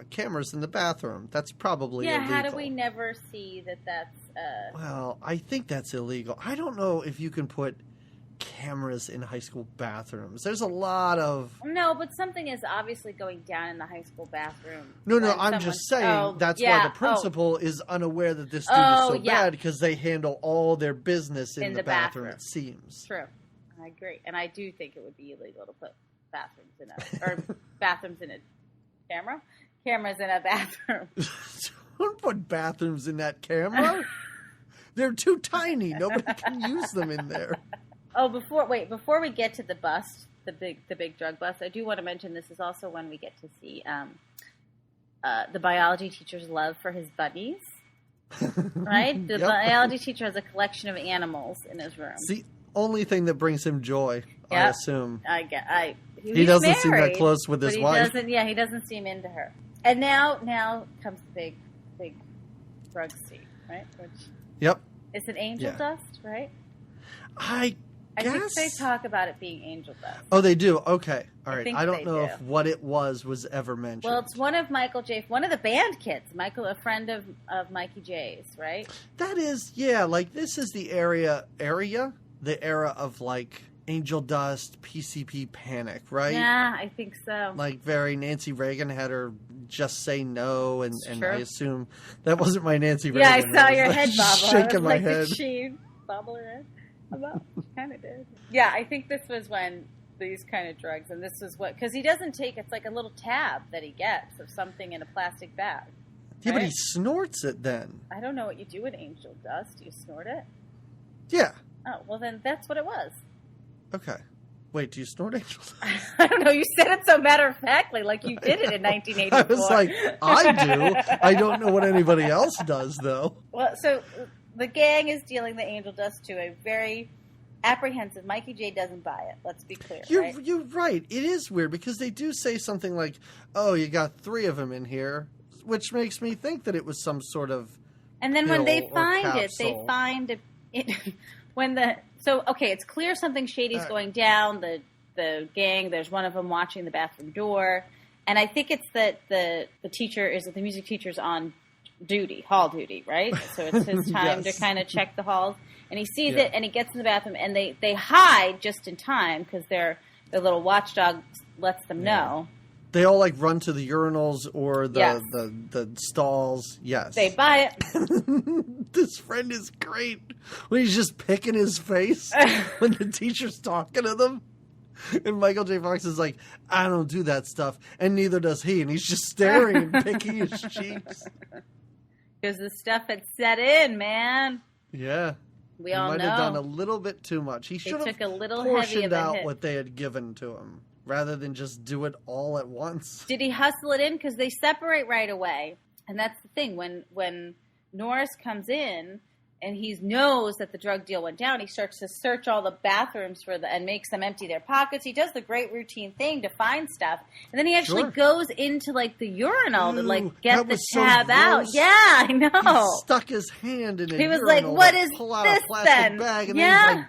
cameras in the bathroom. That's probably illegal. How do we never see that that's... Well, I think that's illegal. I don't know if you can put cameras in high school bathrooms. There's a lot of... No, but something is obviously going down in the high school bathroom. No, I'm just saying that's why the principal is unaware that this dude is so bad because they handle all their business in the bathroom, it seems. True. I agree. And I do think it would be illegal to put bathrooms in a camera? Cameras in a bathroom. Don't put bathrooms in that camera. They're too tiny. Nobody can use them in there. Oh, before we get to the bust, the big drug bust, I do want to mention this is also when we get to see the biology teacher's love for his buddies. Right? The biology teacher has a collection of animals in his room. It's the only thing that brings him joy, I assume. He doesn't seem that close with his wife. He doesn't seem into her. And now comes the big drug scene, right? Which it's an angel dust, right? I think they talk about it being angel dust. Oh, they do? Okay. All right. I don't know if what it was ever mentioned. Well, it's one of one of the band kids, a friend of Mikey J's, right? That is, like this is the era of like angel dust, PCP panic, right? Yeah, I think so. Like very Nancy Reagan had her just say no, and I assume that wasn't my Nancy Reagan. Yeah, I saw your head bobble. Shaking my head. Did she bobble her head? Kind of did. Yeah, I think this was when these kind of drugs, and this is what, because he doesn't take, it's like a little tab that he gets of something in a plastic bag. Yeah, right? But he snorts it then. I don't know what you do with angel dust. Do you snort it? Yeah. Oh, well then that's what it was. Okay. Wait, do you snort angel dust? I don't know. You said it so matter-of-factly, like you did it in 1984. I was like, I do. I don't know what anybody else does, though. Well, so the gang is dealing the angel dust to a very apprehensive. Mikey J doesn't buy it. Let's be clear. You're right. It is weird because they do say something like, "Oh, you got 3 of them in here," which makes me think that it was some sort of. And then when they find it, they find it when the it's clear something shady's going down. The gang. There's one of them watching the bathroom door, and I think it's that the music teacher's on hall duty, right? So it's his time to kind of check the halls. And he sees it, and he gets in the bathroom, and they hide just in time because their little watchdog lets them know. They all like run to the urinals or the stalls. Yes, they buy it. This friend is great when he's just picking his face when the teacher's talking to them. And Michael J. Fox is like, I don't do that stuff, and neither does he. And he's just staring and picking his cheeks. Because the stuff had set in, man. Yeah. We all know. He might have done a little bit too much. He should have portioned out what they had given to him rather than just do it all at once. Did he hustle it in? Because they separate right away. And that's the thing. When Norris comes in and he knows that the drug deal went down, he starts to search all the bathrooms and makes them empty their pockets. He does the great routine thing to find stuff. And then he actually goes into like the urinal to like get the tab out. Yeah, I know. He stuck his hand in it. He was like, what is pull out this a plastic then? bag, and then he's like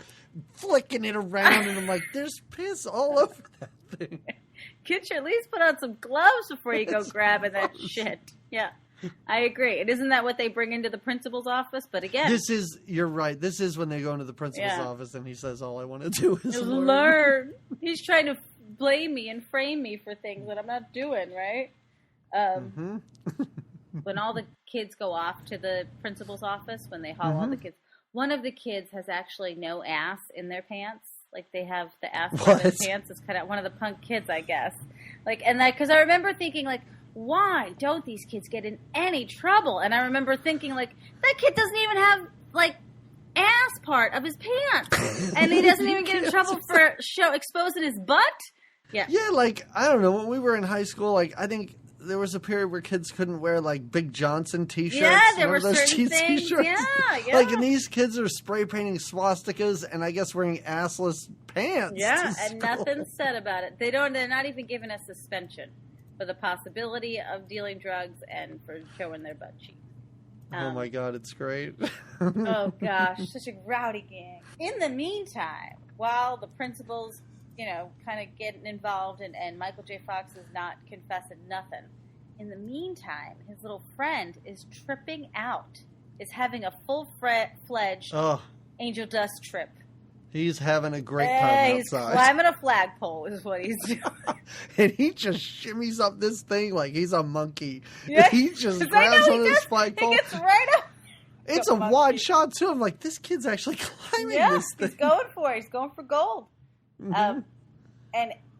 flicking it around, and I'm like, there's piss all over that thing. Kid should at least put on some gloves before you go grabbing that shit. Yeah. I agree. And isn't that what they bring into the principal's office? But again, you're right. This is when they go into the principal's office and he says, all I want to do is learn. He's trying to blame me and frame me for things that I'm not doing, right? When all the kids go off to the principal's office, when they haul all the kids, one of the kids has actually no ass in their pants. Like, they have the ass part of their pants is cut out. One of the punk kids, I guess. Like, and that, because I remember thinking, like, why don't these kids get in any trouble? And I remember thinking, like, that kid doesn't even have, like, ass part of his pants. And he doesn't even get in trouble for exposing his butt. Yeah. Yeah, like, I don't know, when we were in high school, like, I think there was a period where kids couldn't wear, like, Big Johnson t-shirts. Yeah, there were those certain things. T-shirts? Yeah. Like, and these kids are spray painting swastikas and I guess wearing assless pants. Yeah, and nothing's said about it. They're not even giving a suspension for the possibility of dealing drugs and for showing their butt cheeks. Oh my God, it's great. Oh gosh, such a rowdy gang. In the meantime, while the principal's, kind of getting involved and Michael J. Fox is not confessing nothing, in the meantime, his little friend is tripping out, is having a full-fledged angel dust trip. He's having a great time outside. He's climbing a flagpole is what he's doing. And he just shimmies up this thing like he's a monkey. Yeah. He just grabs on his flagpole. He gets right up. It's a wide shot, too. I'm like, this kid's actually climbing this thing. He's going for it. He's going for gold. Mm-hmm.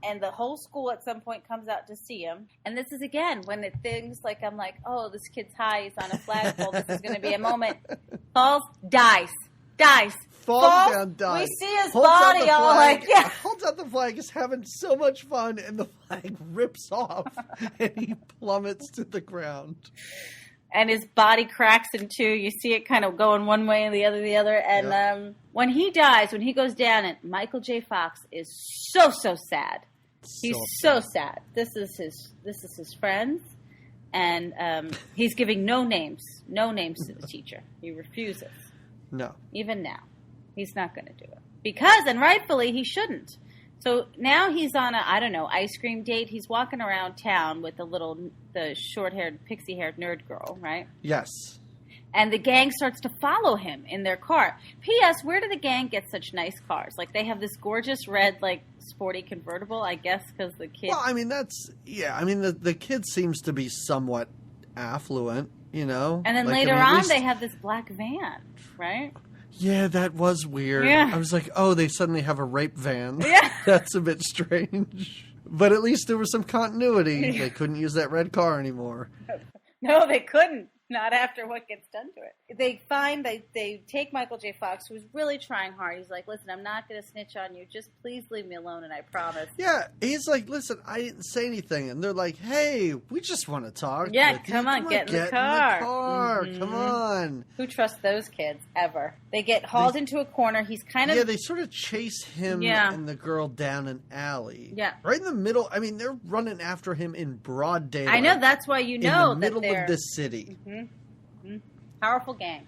And the whole school at some point comes out to see him. And this is, again, when things like, I'm like, oh, this kid's high. He's on a flagpole. This is going to be a moment. Falls, dies. Falls down, dies. We see his body all like, yeah. Holds out the flag, is having so much fun, and the flag rips off, and he plummets to the ground. And his body cracks in two. You see it kind of going one way and the other. And when he dies, when he goes down, and Michael J. Fox is so sad. He's so sad. This is his friends, and he's giving no names to the teacher. He refuses. No. Even now. He's not going to do it. Because, and rightfully, he shouldn't. So now he's on ice cream date. He's walking around town with the short-haired, pixie-haired nerd girl, right? Yes. And the gang starts to follow him in their car. P.S., where did the gang get such nice cars? Like, they have this gorgeous red, like, sporty convertible, I guess, because the kid... Well, I mean, the kid seems to be somewhat affluent, And then later on, they have this black van, right? Yeah, that was weird. Yeah. I was like, oh, they suddenly have a rape van. Yeah. That's a bit strange. But at least there was some continuity. They couldn't use that red car anymore. No, they couldn't. Not after what gets done to it. They take Michael J. Fox, who's really trying hard. He's like, listen, I'm not going to snitch on you. Just please leave me alone, and I promise. Yeah, he's like, listen, I didn't say anything. And they're like, hey, we just want to talk. Yeah, come on, get in the car. Mm-hmm. Come on. Who trusts those kids, ever? They get hauled into a corner. He's kind of... Yeah, they sort of chase him and the girl down an alley. Yeah. Right in the middle. I mean, they're running after him in broad daylight. I know, that's why you know in the middle of the city. Mm-hmm. Powerful gang.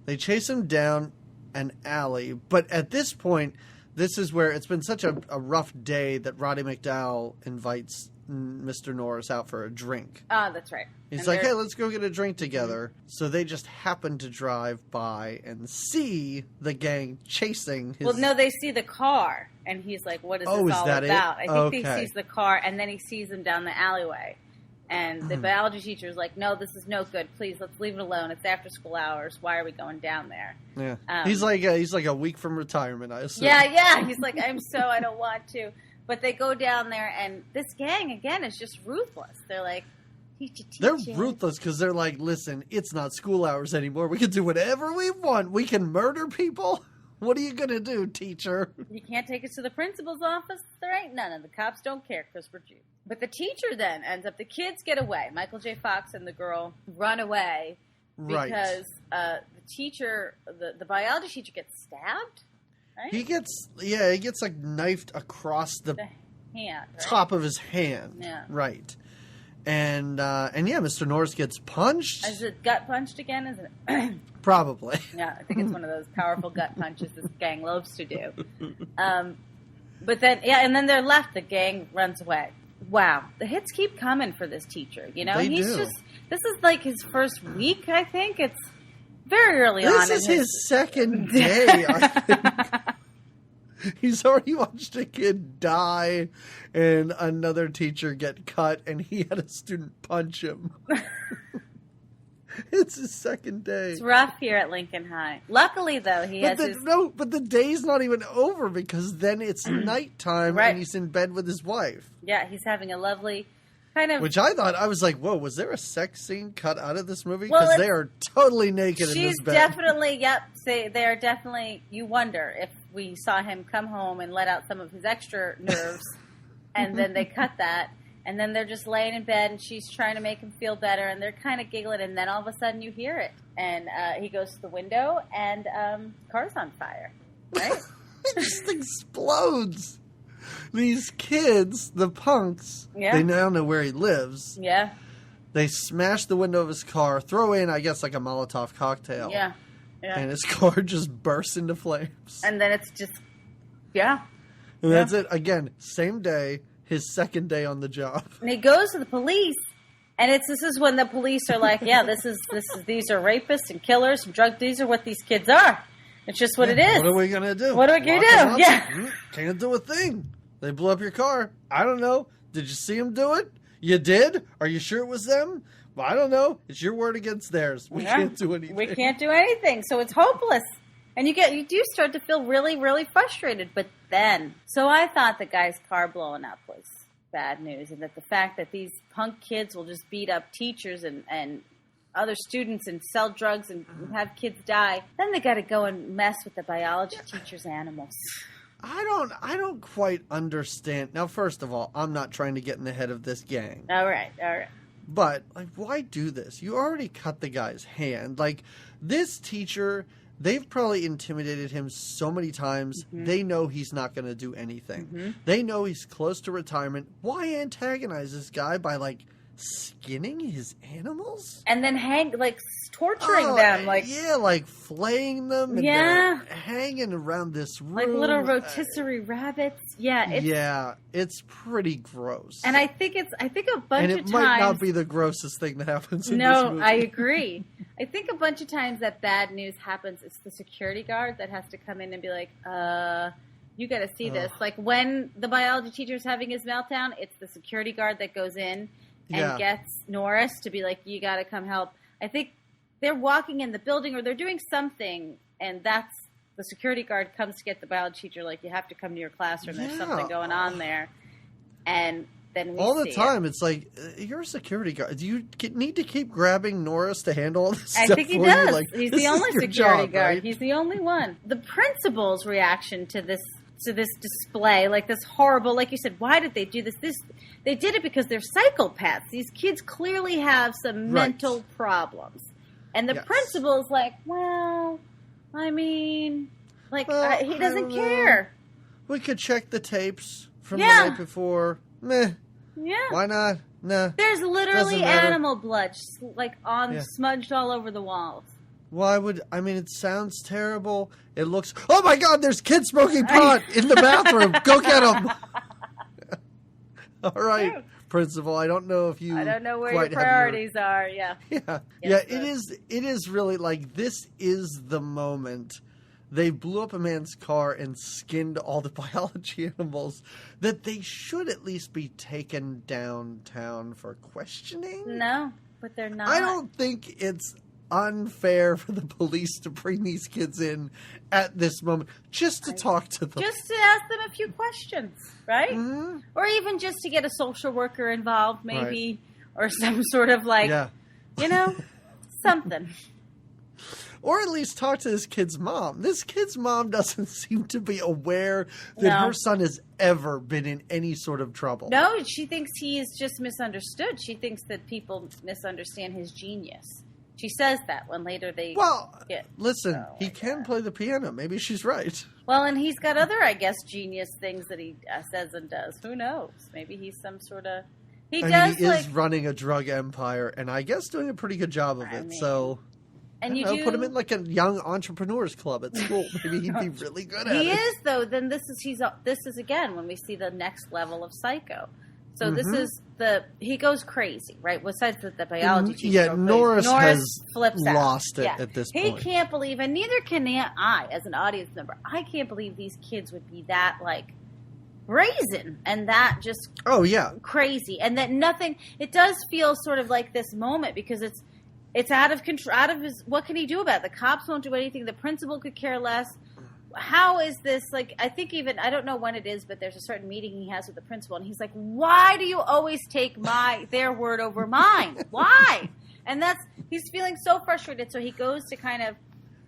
They chase him down an alley, but at this point, this is where it's been such a rough day that Roddy McDowall invites Mr. Norris out for a drink. Oh, that's right. He's like, hey, let's go get a drink together. Mm-hmm. So they just happen to drive by and see the gang chasing his... Well, no, they see the car, and he's like, what is this all about? I think he sees the car, and then he sees them down the alleyway. And the biology teacher is like, no, this is no good. Please, let's leave it alone. It's after school hours. Why are we going down there? Yeah. He's like a week from retirement, I assume. Yeah. He's like, I don't want to. But they go down there, and this gang, again, is just ruthless. They're like, teacher. They're ruthless because they're like, listen, it's not school hours anymore. We can do whatever we want. We can murder people. What are you going to do, teacher? You can't take us to the principal's office? There ain't none of the cops don't care because we're Jews. But the teacher then ends up, the kids get away. Michael J. Fox and the girl run away because the teacher, the biology teacher gets stabbed, right? He gets like knifed across the hand, right? top of his hand. Yeah. Right. And Mr. Norris gets punched. Is it gut punched again? Isn't it? Probably. Yeah, I think it's one of those powerful gut punches this gang loves to do. But then, and then they're left. The gang runs away. Wow, the hits keep coming for this teacher. They do. This is like his first week, I think. It's very early on. This is his second day, I think. He's already watched a kid die and another teacher get cut, and he had a student punch him. It's his second day. It's rough here at Lincoln High. Luckily, though, but the day's not even over because then it's nighttime and he's in bed with his wife. Yeah, he's having a lovely kind of... Which I was like, whoa, was there a sex scene cut out of this movie? Because they are totally naked in this bed. She's definitely, they're definitely, you wonder if we saw him come home and let out some of his extra nerves and then they cut that. And then they're just laying in bed, and she's trying to make him feel better, and they're kind of giggling, and then all of a sudden you hear it. And he goes to the window, and car's on fire, right? It just explodes. These kids, the punks, they now know where he lives. Yeah. They smash the window of his car, throw in, I guess, like a Molotov cocktail. Yeah. And his car just bursts into flames. And then it's just, And that's it. Again, same day. His second day on the job. And he goes to the police, and this is when the police are like, these are rapists and killers and these are what these kids are. It's just what it is. What are we going to do? What are we going to do? Yeah. Can't do a thing. They blew up your car. I don't know. Did you see them do it? You did? Are you sure it was them? Well, I don't know. It's your word against theirs. We can't do anything. We can't do anything. So it's hopeless. And you do start to feel really, really frustrated. But then, so I thought the guy's car blowing up was bad news. And that the fact that these punk kids will just beat up teachers and other students and sell drugs and have kids die. Then they got to go and mess with the biology teacher's animals. I don't quite understand. Now, first of all, I'm not trying to get in the head of this gang. All right. But, why do this? You already cut the guy's hand. This teacher... They've probably intimidated him so many times, they know he's not going to do anything. They know he's close to retirement. Why antagonize this guy by, skinning his animals? And then torturing them. Flaying them. And they're hanging around this room. Like little rotisserie rabbits. Yeah. It's pretty gross. And I think a bunch of times... And it might not be the grossest thing that happens in this movie. No, I agree. I think a bunch of times that bad news happens, it's the security guard that has to come in and be like, you got to see this. Like when the biology teacher's having his meltdown, it's the security guard that goes in and gets Norris to be like, you got to come help. I think they're walking in the building or they're doing something, and that's the security guard comes to get the biology teacher, like, you have to come to your classroom. There's something going on there. And then all the time, it's like, you're a security guard. Do you need to keep grabbing Norris to handle all this stuff? I think he does. You? He's the only security guard. Right? He's the only one. The principal's reaction to this display, this horrible, like you said, why did they do this? They did it because they're psychopaths. These kids clearly have some mental problems. And the principal's like, well, I mean, he doesn't care. We could check the tapes from the night before. Meh. Yeah. Why not? Nah. There's literally animal blood, smudged all over the walls. Why would... I mean, it sounds terrible. It looks... Oh, my God, there's kids smoking pot in the bathroom. Go get them. All right, principal. I don't know if you... I don't know where your priorities are. Yeah. It is really this is the moment... They blew up a man's car and skinned all the biology animals that they should at least be taken downtown for questioning. No, but they're not. I don't think it's unfair for the police to bring these kids in at this moment just to talk to them. Just to ask them a few questions, right? Mm-hmm. Or even just to get a social worker involved, maybe, or some sort of something. Or at least talk to this kid's mom. This kid's mom doesn't seem to be aware that her son has ever been in any sort of trouble. No, she thinks he is just misunderstood. She thinks that people misunderstand his genius. She says that when later they get... Listen, he can play the piano. Maybe she's right. Well, and he's got other, I guess, genius things that he says and does. Who knows? Maybe he's some sort of... He is running a drug empire, and I guess doing a pretty good job of it, so... And put him in a young entrepreneurs club at school. Maybe he'd be really good at it. He is, though. Then this is again when we see the next level of psycho. So this is he goes crazy, right? Besides the biology teacher. Yeah, Norris has lost it at this point. He can't believe, and neither can I, as an audience member. I can't believe these kids would be that brazen and that just crazy, and that nothing. It does feel sort of like this moment because it's out of control. Out of his, what can he do about it? The cops won't do anything. The principal could care less. How is this, like, I think even, I don't know when it is, but there's a certain meeting he has with the principal, and he's like, why do you always take their word over mine? Why? And he's feeling so frustrated, so he goes to kind of,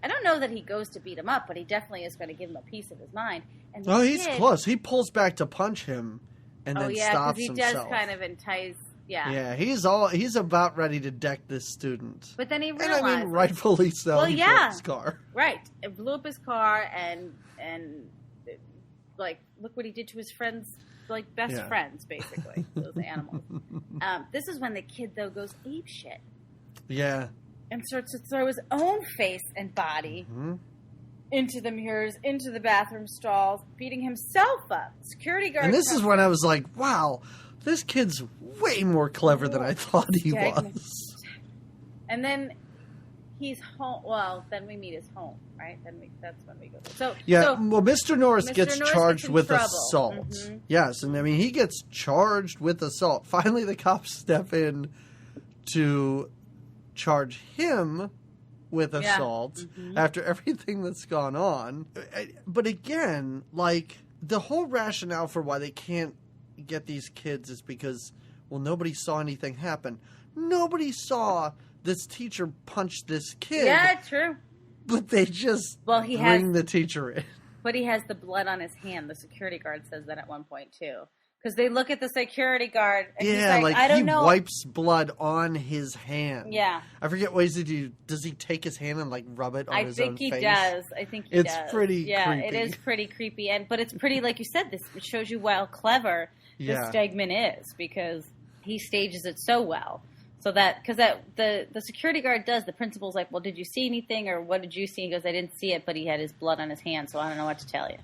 I don't know that he goes to beat him up, but he definitely is going to give him a piece of his mind. And he's close. He pulls back to punch him, and then stops himself. He does kind of entice. Yeah, he's about ready to deck this student. But then he realizes, and I mean, rightfully so. He blew up his car. Right, it blew up his car, and like, look what he did to his friends, like best friends, basically, those animals. This is when the kid though goes apeshit. Yeah. And starts to throw his own face and body into the mirrors, into the bathroom stalls, beating himself up. Security guard. And this is when I was like, wow. This kid's way more clever than I thought he was. And then he's home. Well, then we meet his home, right? That's when we go there. Well, Mr. Norris gets charged with assault. Mm-hmm. Yes, and I mean, he gets charged with assault. Finally, the cops step in to charge him with assault after everything that's gone on. But again, like, the whole rationale for why they can't get these kids is because, well, nobody saw anything happen. Nobody saw this teacher punch this kid. Yeah, true. But they just bring the teacher in. But he has the blood on his hand. The security guard says that at one point, too. Because they look at the security guard, and he's like, I don't know. He wipes blood on his hand. Yeah. I forget what does he take his hand and, like, rub it on his own face? I think he does. It's pretty creepy. Yeah, it is pretty creepy. But it's pretty, like you said, it shows you how clever this Stegman is, because he stages it so well. So because the security guard does, the principal's like, well, did you see anything, or what did you see? He goes, I didn't see it, but he had his blood on his hand, so I don't know what to tell you.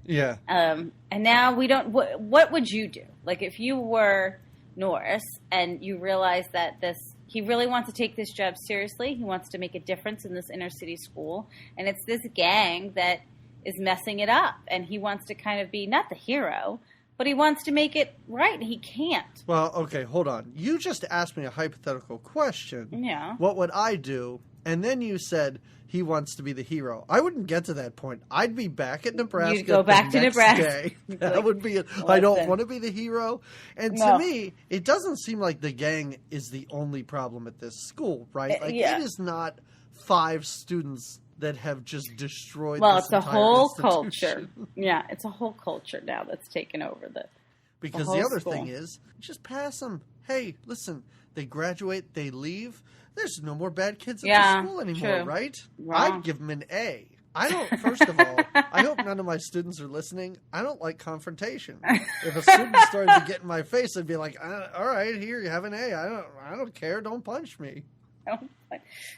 Yeah. And now we don't. What would you do? Like, if you were Norris and you realize that he really wants to take this job seriously. He wants to make a difference in this inner city school, and it's this gang that is messing it up, and he wants to kind of be not the hero, but he wants to make it right, and he can't. Well, okay, hold on. You just asked me a hypothetical question. Yeah. What would I do? And then you said he wants to be the hero. I wouldn't get to that point. I'd be back at Nebraska. You'd go back to Nebraska. That would be it. I don't want to be the hero. And to me, it doesn't seem like the gang is the only problem at this school, right? Like, it is not 5 students that have just destroyed this entire it's a whole institution. culture. Yeah, it's a whole culture now that's taken over Because the other thing is, just pass them. Hey, listen, they graduate, they leave. There's no more bad kids at the school anymore, right? I'd give them an A. First of all, I hope none of my students are listening. I don't like confrontation. If a student started to get in my face, I'd be like, all right, here, you have an A. I don't care. Don't punch me.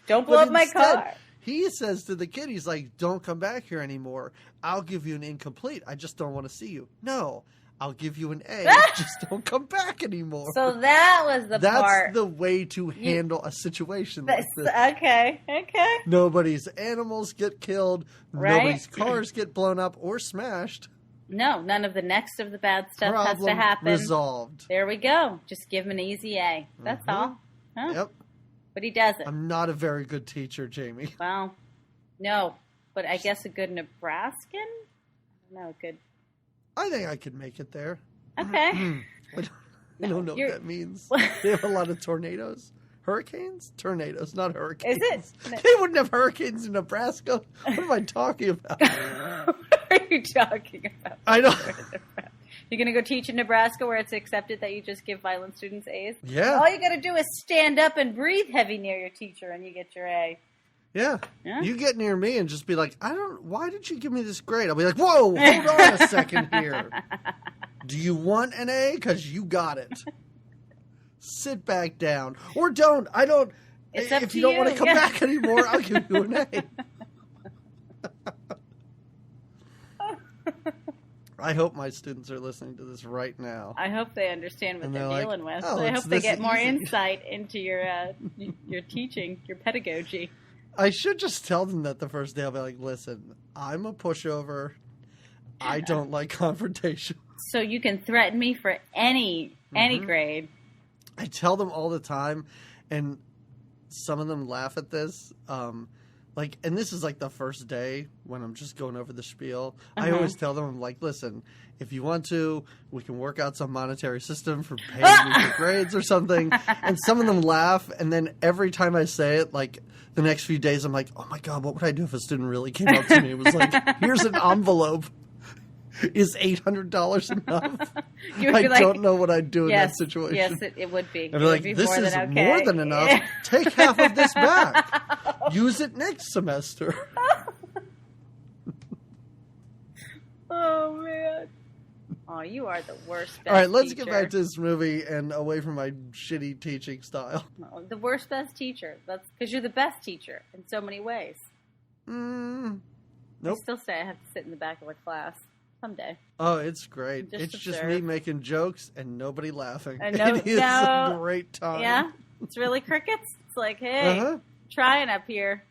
Don't blow up my car. He says to the kid, he's like, don't come back here anymore. I'll give you an incomplete. I just don't want to see you. No, I'll give you an A. Just don't come back anymore. So that was part. That's the way to handle a situation like this. Okay. Nobody's animals get killed. Right? Nobody's cars get blown up or smashed. No, none of the next of the bad stuff has to happen. Resolved. There we go. Just give him an easy A. That's all. Huh? Yep. But he doesn't. I'm not a very good teacher, Jamie. Well, no. But I guess a good Nebraskan? No, good. I think I could make it there. Okay. I don't know what that means. They have a lot of tornadoes. Hurricanes? Tornadoes, not hurricanes. Is it? They wouldn't have hurricanes in Nebraska. What am I talking about? What are you talking about? I know. You're going to go teach in Nebraska where it's accepted that you just give violent students A's? Yeah. All you got to do is stand up and breathe heavy near your teacher and you get your A. Yeah. You get near me and just be like, why did you give me this grade? I'll be like, whoa, hold on a second here. Do you want an A? Because you got it. Sit back down. Or don't. If you don't want to come back anymore, I'll give you an A. I hope my students are listening to this right now. I hope they understand what they're dealing with. Oh, I hope they get more insight into your teaching, your pedagogy. I should just tell them that the first day. I'll be like, listen, I'm a pushover. I don't like confrontation. So you can threaten me for any grade. I tell them all the time, and some of them laugh at this. Like, and this is like the first day when I'm just going over the spiel. I always tell them, I'm like, listen, if you want to, we can work out some monetary system for paying me for grades or something. And some of them laugh. And then every time I say it, like the next few days, I'm like, oh my God, what would I do if a student really came up to me? It was like, here's an envelope. Is $800 enough? I don't know what I'd do in that situation. Yes, it would be. I'd be like, this is more than enough. Take half of this back. Use it next semester. Oh, man. Oh, you are the worst best All right, let's teacher. get back to this movie and away from my shitty teaching style. Oh, the worst best teacher. That's because you're the best teacher in so many ways. Nope. I still say I have to sit in the back of a class. Someday. Oh, it's great. It's observe. just me making jokes and nobody laughing. I know, it is a great time. Yeah? It's really crickets? It's like, hey, trying up here.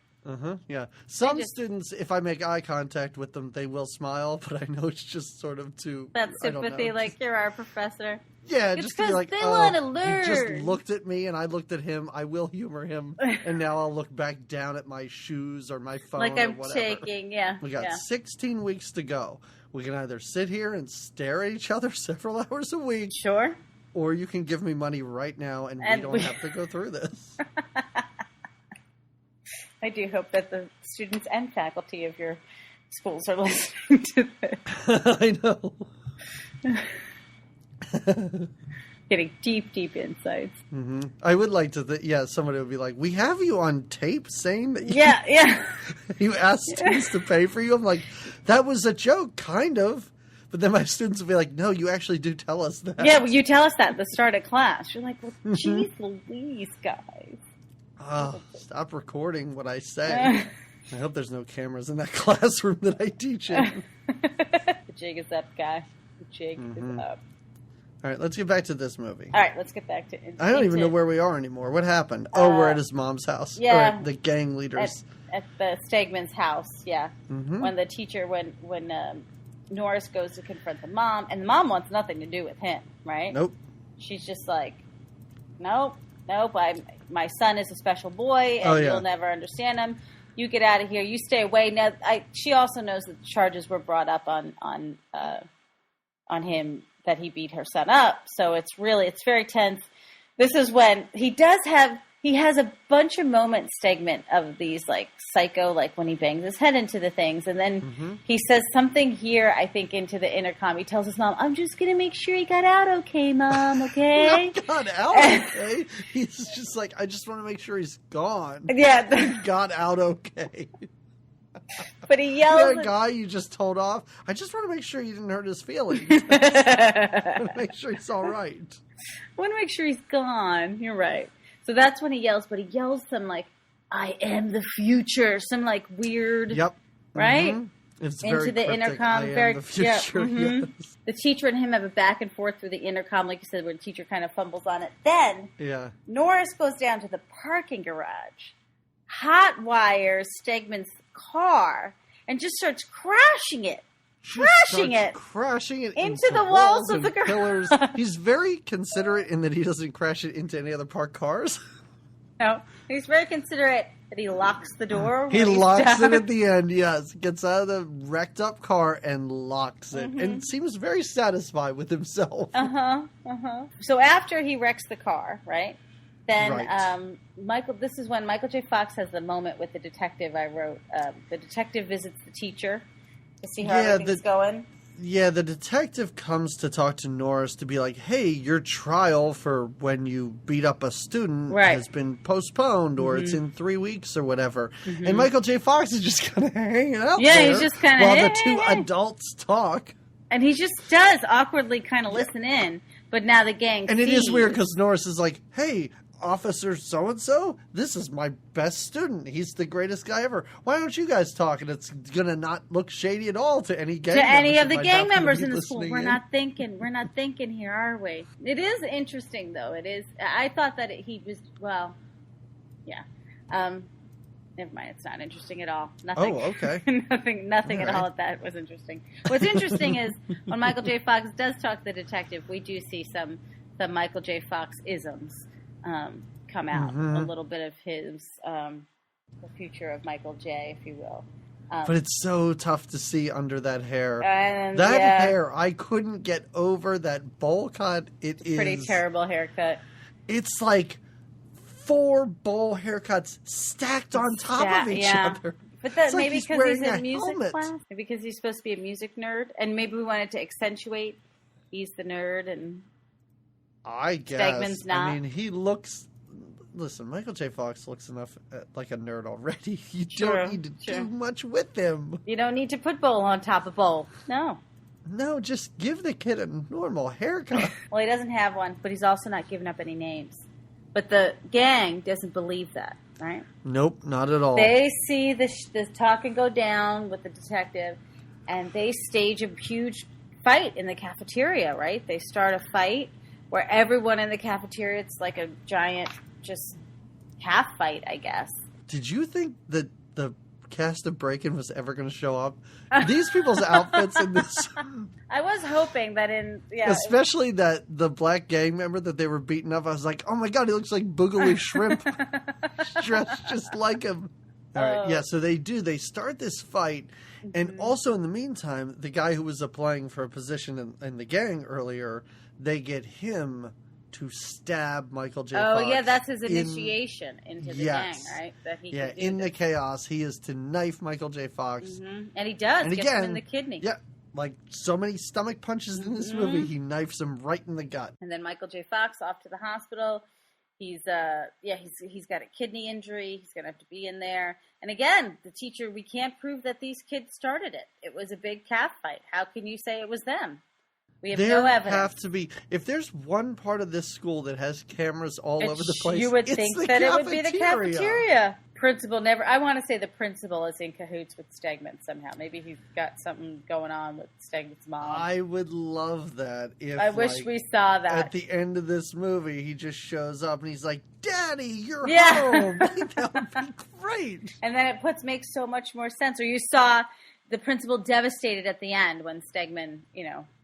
Yeah. Some students, if I make eye contact with them, they will smile, but I know it's just sort of too... That sympathy, like, you're our professor. Yeah, it's just to be like, they want to learn. He just looked at me and I looked at him. I will humor him. And now I'll look back down at my shoes or my phone like or I'm whatever. taking, yeah. We got 16 weeks to go. We can either sit here and stare at each other several hours a week. Sure. Or you can give me money right now and we don't have to go through this. I do hope that the students and faculty of your schools are listening to this. I know. Getting deep insights. Mm-hmm. I would like to somebody would be like, we have you on tape saying that you asked students to pay for you. I'm like, that was a joke, kind of. But then my students would be like, no, you actually do tell us that. Yeah, well, you tell us that at the start of class. You're like, well, geez Louise, guys. Oh, stop recording what I say. I hope there's no cameras in that classroom that I teach in. The jig is up, guy. The jig is up. All right, let's get back to this movie. All right, let's get back to it. I don't even know where we are anymore. What happened? We're at his mom's house. Yeah. Or at the gang leaders. At the Stegman's house, yeah. Mm-hmm. When the teacher, when Norris goes to confront the mom, and the mom wants nothing to do with him, right? Nope. She's just like, nope. My son is a special boy, and you'll never understand him. You get out of here. You stay away. Now, she also knows that the charges were brought up on him that he beat her son up. So it's very tense. This is when he has a bunch of moments, Stegman, of these like psycho, like when he bangs his head into the things. And then he says something here, I think, into the intercom. He tells his mom, I'm just going to make sure he got out okay, Mom, okay? Got out okay? He's just like, I just want to make sure he's gone. Yeah. He got out okay. But he yells. The guy you just told off, I just want to make sure you didn't hurt his feelings. Make sure he's all right. I want to make sure he's gone. You're right. So that's when he yells, but he yells some like, I am the future. Some like weird, right? Mm-hmm. It's into very the cryptic. intercom. The future, yes. The teacher and him have a back and forth through the intercom, like you said, where the teacher kind of fumbles on it. Then Norris goes down to the parking garage, hot wires Stegman's car, and just starts crashing it. Crashing it into the walls of the pillars. He's very considerate in that he doesn't crash it into any other parked cars. No, he's very considerate that he locks the door. He locks it at the end, yes. Gets out of the wrecked up car and locks it. And seems very satisfied with himself. So after he wrecks the car, right? Then this is when Michael J. Fox has the moment with the detective I wrote. The detective visits the teacher to see how everything's going. Yeah, the detective comes to talk to Norris to be like, hey, your trial for when you beat up a student has been postponed or it's in 3 weeks or whatever. And Michael J. Fox is just kind of hanging out there. Yeah, he's just kind of while the two adults talk. And he just does awkwardly kind of listen in, but now the gang And it is weird because Norris is like, hey, Officer so-and-so, this is my best student. He's the greatest guy ever. Why don't you guys talk? And it's going to not look shady at all to any gang members. To any of the gang members in the school. We're not thinking here, are we? It is interesting, though. It is. I thought that he was, well, yeah. Never mind. It's not interesting at all. Nothing. Oh, okay. nothing at all at that was interesting. What's interesting is when Michael J. Fox does talk to the detective, we do see some Michael J. Fox isms. come out, a little bit of his, the future of Michael J., if you will. But it's so tough to see under that hair. Hair, I couldn't get over that bowl cut. It's pretty terrible haircut. It's like 4 bowl haircuts stacked on top of each other. But that maybe because he's in music class, maybe because he's supposed to be a music nerd, and maybe we wanted to accentuate he's the nerd and I guess Stegman's not. I mean, he looks. Listen, Michael J. Fox looks enough like a nerd already. You don't need to do much with him. You don't need to put bowl on top of bowl. No, just give the kid a normal haircut. Well, he doesn't have one, but he's also not giving up any names. But the gang doesn't believe that, right? Nope, not at all. They see the talking go down with the detective, and they stage a huge fight in the cafeteria, right? They start a fight where everyone in the cafeteria, it's like a giant just half fight, I guess. Did you think that the cast of Breakin' was ever going to show up? These people's outfits in this... I was hoping that especially that the black gang member that they were beating up, I was like, oh my god, he looks like Boogaloo Shrimp. Dressed just like him. All right, yeah, so they start this fight, and also in the meantime, the guy who was applying for a position in the gang earlier, they get him to stab Michael J. Fox. Oh, yeah, that's his initiation into the gang, right? That he in the chaos, he is to knife Michael J. Fox. And he does, gets him in the kidney. Yeah, like so many stomach punches in this movie, he knifes him right in the gut. And then Michael J. Fox off to the hospital. He's got a kidney injury. He's going to have to be in there. And again, the teacher, we can't prove that these kids started it. It was a big calf fight. How can you say it was them? We have no evidence. There have to be. If there's one part of this school that has cameras all over the place, you would think that it would be the cafeteria. Principal never. I want to say the principal is in cahoots with Stegman somehow. Maybe he's got something going on with Stegman's mom. I would love that. I wish we saw that. At the end of this movie, he just shows up and he's like, "Daddy, you're home." That would be great. And then it makes so much more sense. Or you saw the principal devastated at the end when Stegman,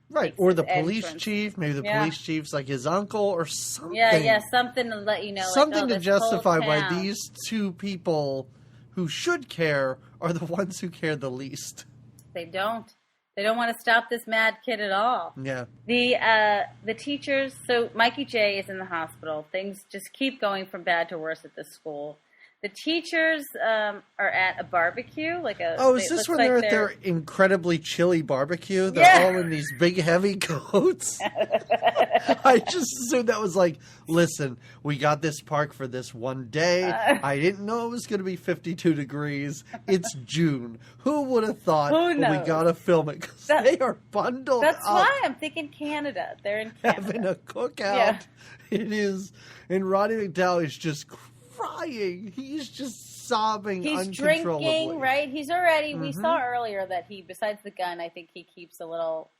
right, or the police chief. Maybe the police chief's like his uncle or something. Yeah, something to let you know. Something to justify why these two people who should care are the ones who care the least. They don't. They don't want to stop this mad kid at all. Yeah. The teachers, so Mikey J is in the hospital. Things just keep going from bad to worse at this school. The teachers are at a barbecue, is this when they're at their incredibly chilly barbecue? They're all in these big, heavy coats. I just assumed that was like, listen, we got this park for this one day. I didn't know it was going to be 52 degrees. It's June. Who would have thought? Who knows? We got to film it because they are bundled up. That's why I'm thinking Canada. They're in Canada. Having a cookout. Yeah. It is. And Roddy McDowall is just crying. He's just sobbing uncontrollably. He's drinking, right? He's already, we saw earlier that he, besides the gun, I think he keeps a little,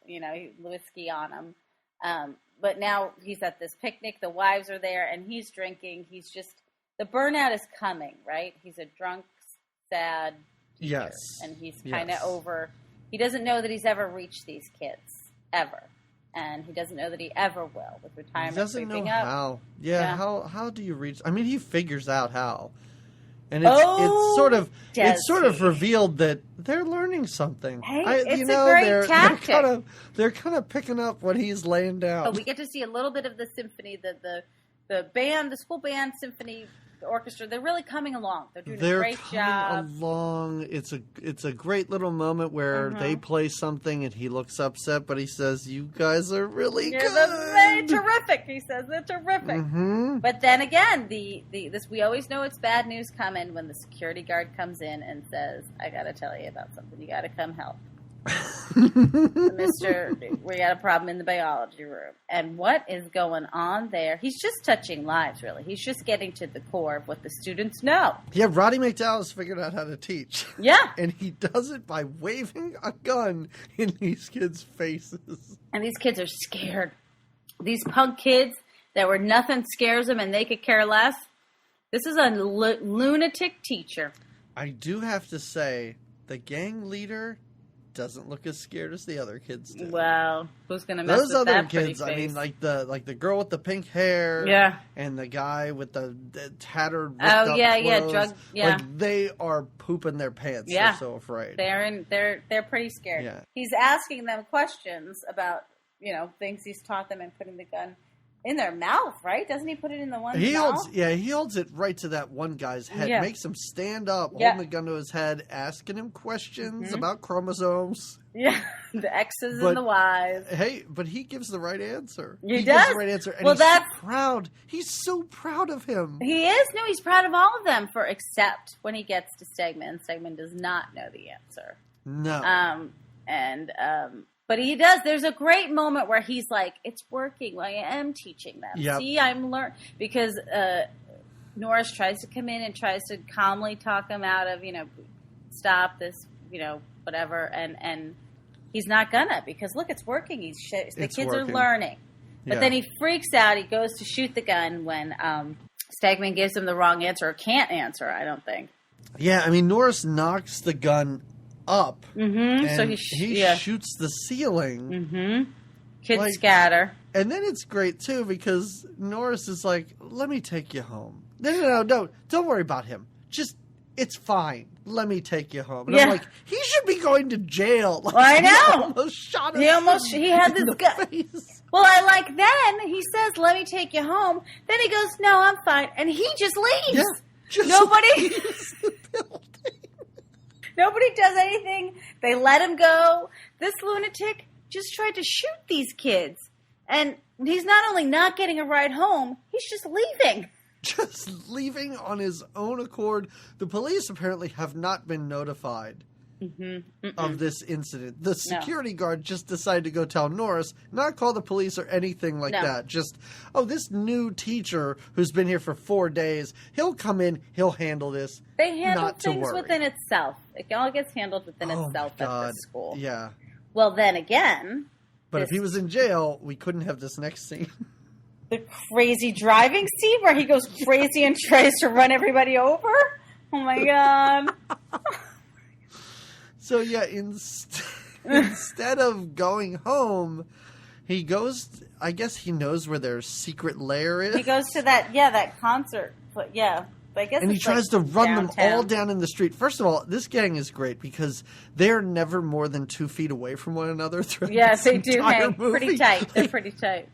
whiskey on him. But now he's at this picnic. The wives are there, and he's drinking. He's just, the burnout is coming, right? He's a drunk, sad teacher. Yes. And he's kind of over, he doesn't know that he's ever reached these kids, ever. And he doesn't know that he ever will with retirement. He doesn't know up. how. Yeah, how do you reach? I mean, he figures out how, and it's sort of revealed that they're learning something. Hey, it's a great tactic. They're kind of picking up what he's laying down. Oh, we get to see a little bit of the symphony, the band, the school band symphony. The orchestra, they're really coming along. They're doing a great job. Along. It's a great little moment where they play something and he looks upset, but he says, "You guys are really good. They're terrific." He says they're terrific. But then again, this we always know it's bad news coming when the security guard comes in and says, "I got to tell you about something. You got to come help." Mister, we got a problem in the biology room. And what is going on there? He's just touching lives, really. He's just getting to the core of what the students know. Yeah, Roddy McDowall has figured out how to teach. Yeah. And he does it by waving a gun in these kids' faces. And these kids are scared. These punk kids that were nothing scares them and they could care less. This is a lunatic teacher. I do have to say, the gang leader doesn't look as scared as the other kids do. Well, who's going to mess Those with other that kids, pretty face? I mean, like the girl with the pink hair, yeah, and the guy with the tattered, ripped oh up yeah, clothes, like they are pooping their pants. Yeah. They're so afraid. They're pretty scared. Yeah. He's asking them questions about things he's taught them and putting the gun in their mouth, right? Doesn't he put it in the one's mouth? He holds it right to that one guy's head. Yeah. Makes him stand up, Yeah. holding the gun to his head, asking him questions about chromosomes. Yeah, the X's and the Y's. Hey, but he gives the right answer. He gives does? the right answer, and Well, he's that's- so proud. He's so proud of him. He is. No, he's proud of all of them except when he gets to Stegman. Stegman does not know the answer. No. But he does. There's a great moment where he's like, "It's working. Well, I am teaching them. Yep. See, I'm learning." Because Norris tries to come in and tries to calmly talk him out of, stop this, whatever, and he's not gonna, because look, it's working. The kids are learning. But then he freaks out. He goes to shoot the gun when Stegman gives him the wrong answer or can't answer. I don't think. Yeah, I mean, Norris knocks the gun up, Mm-hmm. So and he shoots the ceiling. Mm-hmm. Kids scatter. And then it's great, too, because Norris is like, let me take you home. No, don't worry about him. Just, it's fine. Let me take you home. And I'm like, he should be going to jail. Like, I know. He almost shot him. He had this gun. Well, I like then he says, let me take you home. Then he goes, no, I'm fine. And he just leaves. Yeah, Nobody does anything. They let him go. This lunatic just tried to shoot these kids. And he's not only not getting a ride home, he's just leaving. Just leaving on his own accord. The police apparently have not been notified of this incident. The security guard just decided to go tell Norris, not call the police or anything like that. Just, this new teacher who's been here for 4 days, he'll come in, he'll handle this. They handle things within itself. It all gets handled within itself at the school. Yeah. Well, then again... But if he was in jail, we couldn't have this next scene. The crazy driving scene where he goes crazy and tries to run everybody over? Oh, my God. So, yeah, instead of going home, he goes, I guess he knows where their secret lair is. He goes to that concert. But, yeah. I guess and he tries to run them all down in the street. First of all, this gang is great because they're never more than 2 feet away from one another throughout Yes, they this do hang movie. pretty tight. They're pretty tight.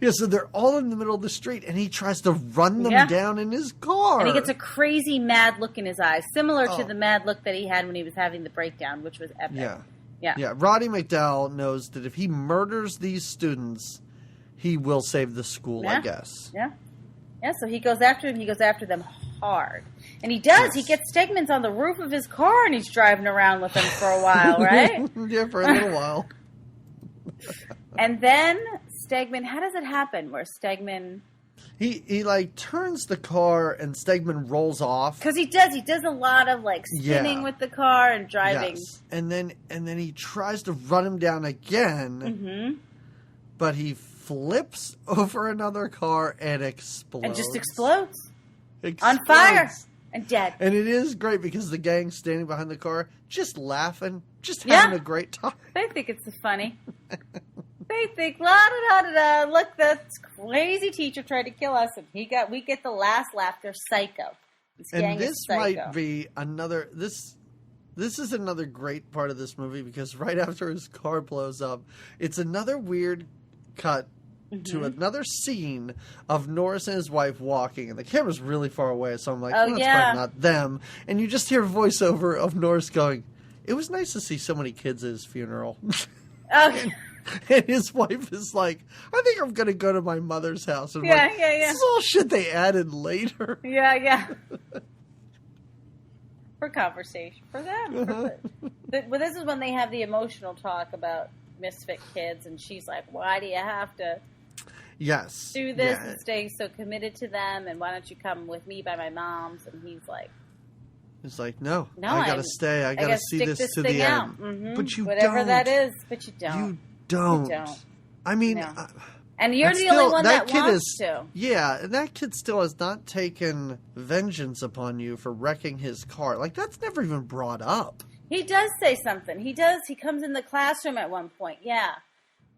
Yeah, so they're all in the middle of the street, and he tries to run them down in his car. And he gets a crazy mad look in his eyes, similar to the mad look that he had when he was having the breakdown, which was epic. Yeah. Roddy McDowall knows that if he murders these students, he will save the school, I guess. Yeah, so he goes after them. He goes after them hard. And he does. Yes. He gets Stegman's on the roof of his car, and he's driving around with him for a while, right? Yeah, for a little while. And then Stegman, how does it happen where Stegman... He turns the car and Stegman rolls off. Because he does a lot of spinning with the car and driving. Yes. And then he tries to run him down again. But he flips over another car and explodes. And just explodes. On fire. And dead. And it is great because the gang's standing behind the car, just laughing, just having a great time. They think it's funny. They think, la-da-da-da-da, look, that crazy teacher tried to kill us, and we get the last laugh. They're psycho. This gang is psycho. Might be another, this is another great part of this movie, because right after his car blows up, it's another weird cut to another scene of Norris and his wife walking, and the camera's really far away, so I'm like, that's probably not them. And you just hear a voiceover of Norris going, it was nice to see so many kids at his funeral. And his wife is like, I think I'm going to go to my mother's house. And this is all shit they added later. Yeah. For conversation. For them. But this is when they have the emotional talk about misfit kids, and she's like, why do you have to do this and stay so committed to them, and why don't you come with me by my mom's? And he's like, no, I got to stay. I got to see this to the end. But you whatever don't. that is, but you don't. You don't. I mean... No. And you're the only one that wants to. Yeah, and that kid still has not taken vengeance upon you for wrecking his car. Like, that's never even brought up. He does say something. He does. He comes in the classroom at one point. Yeah.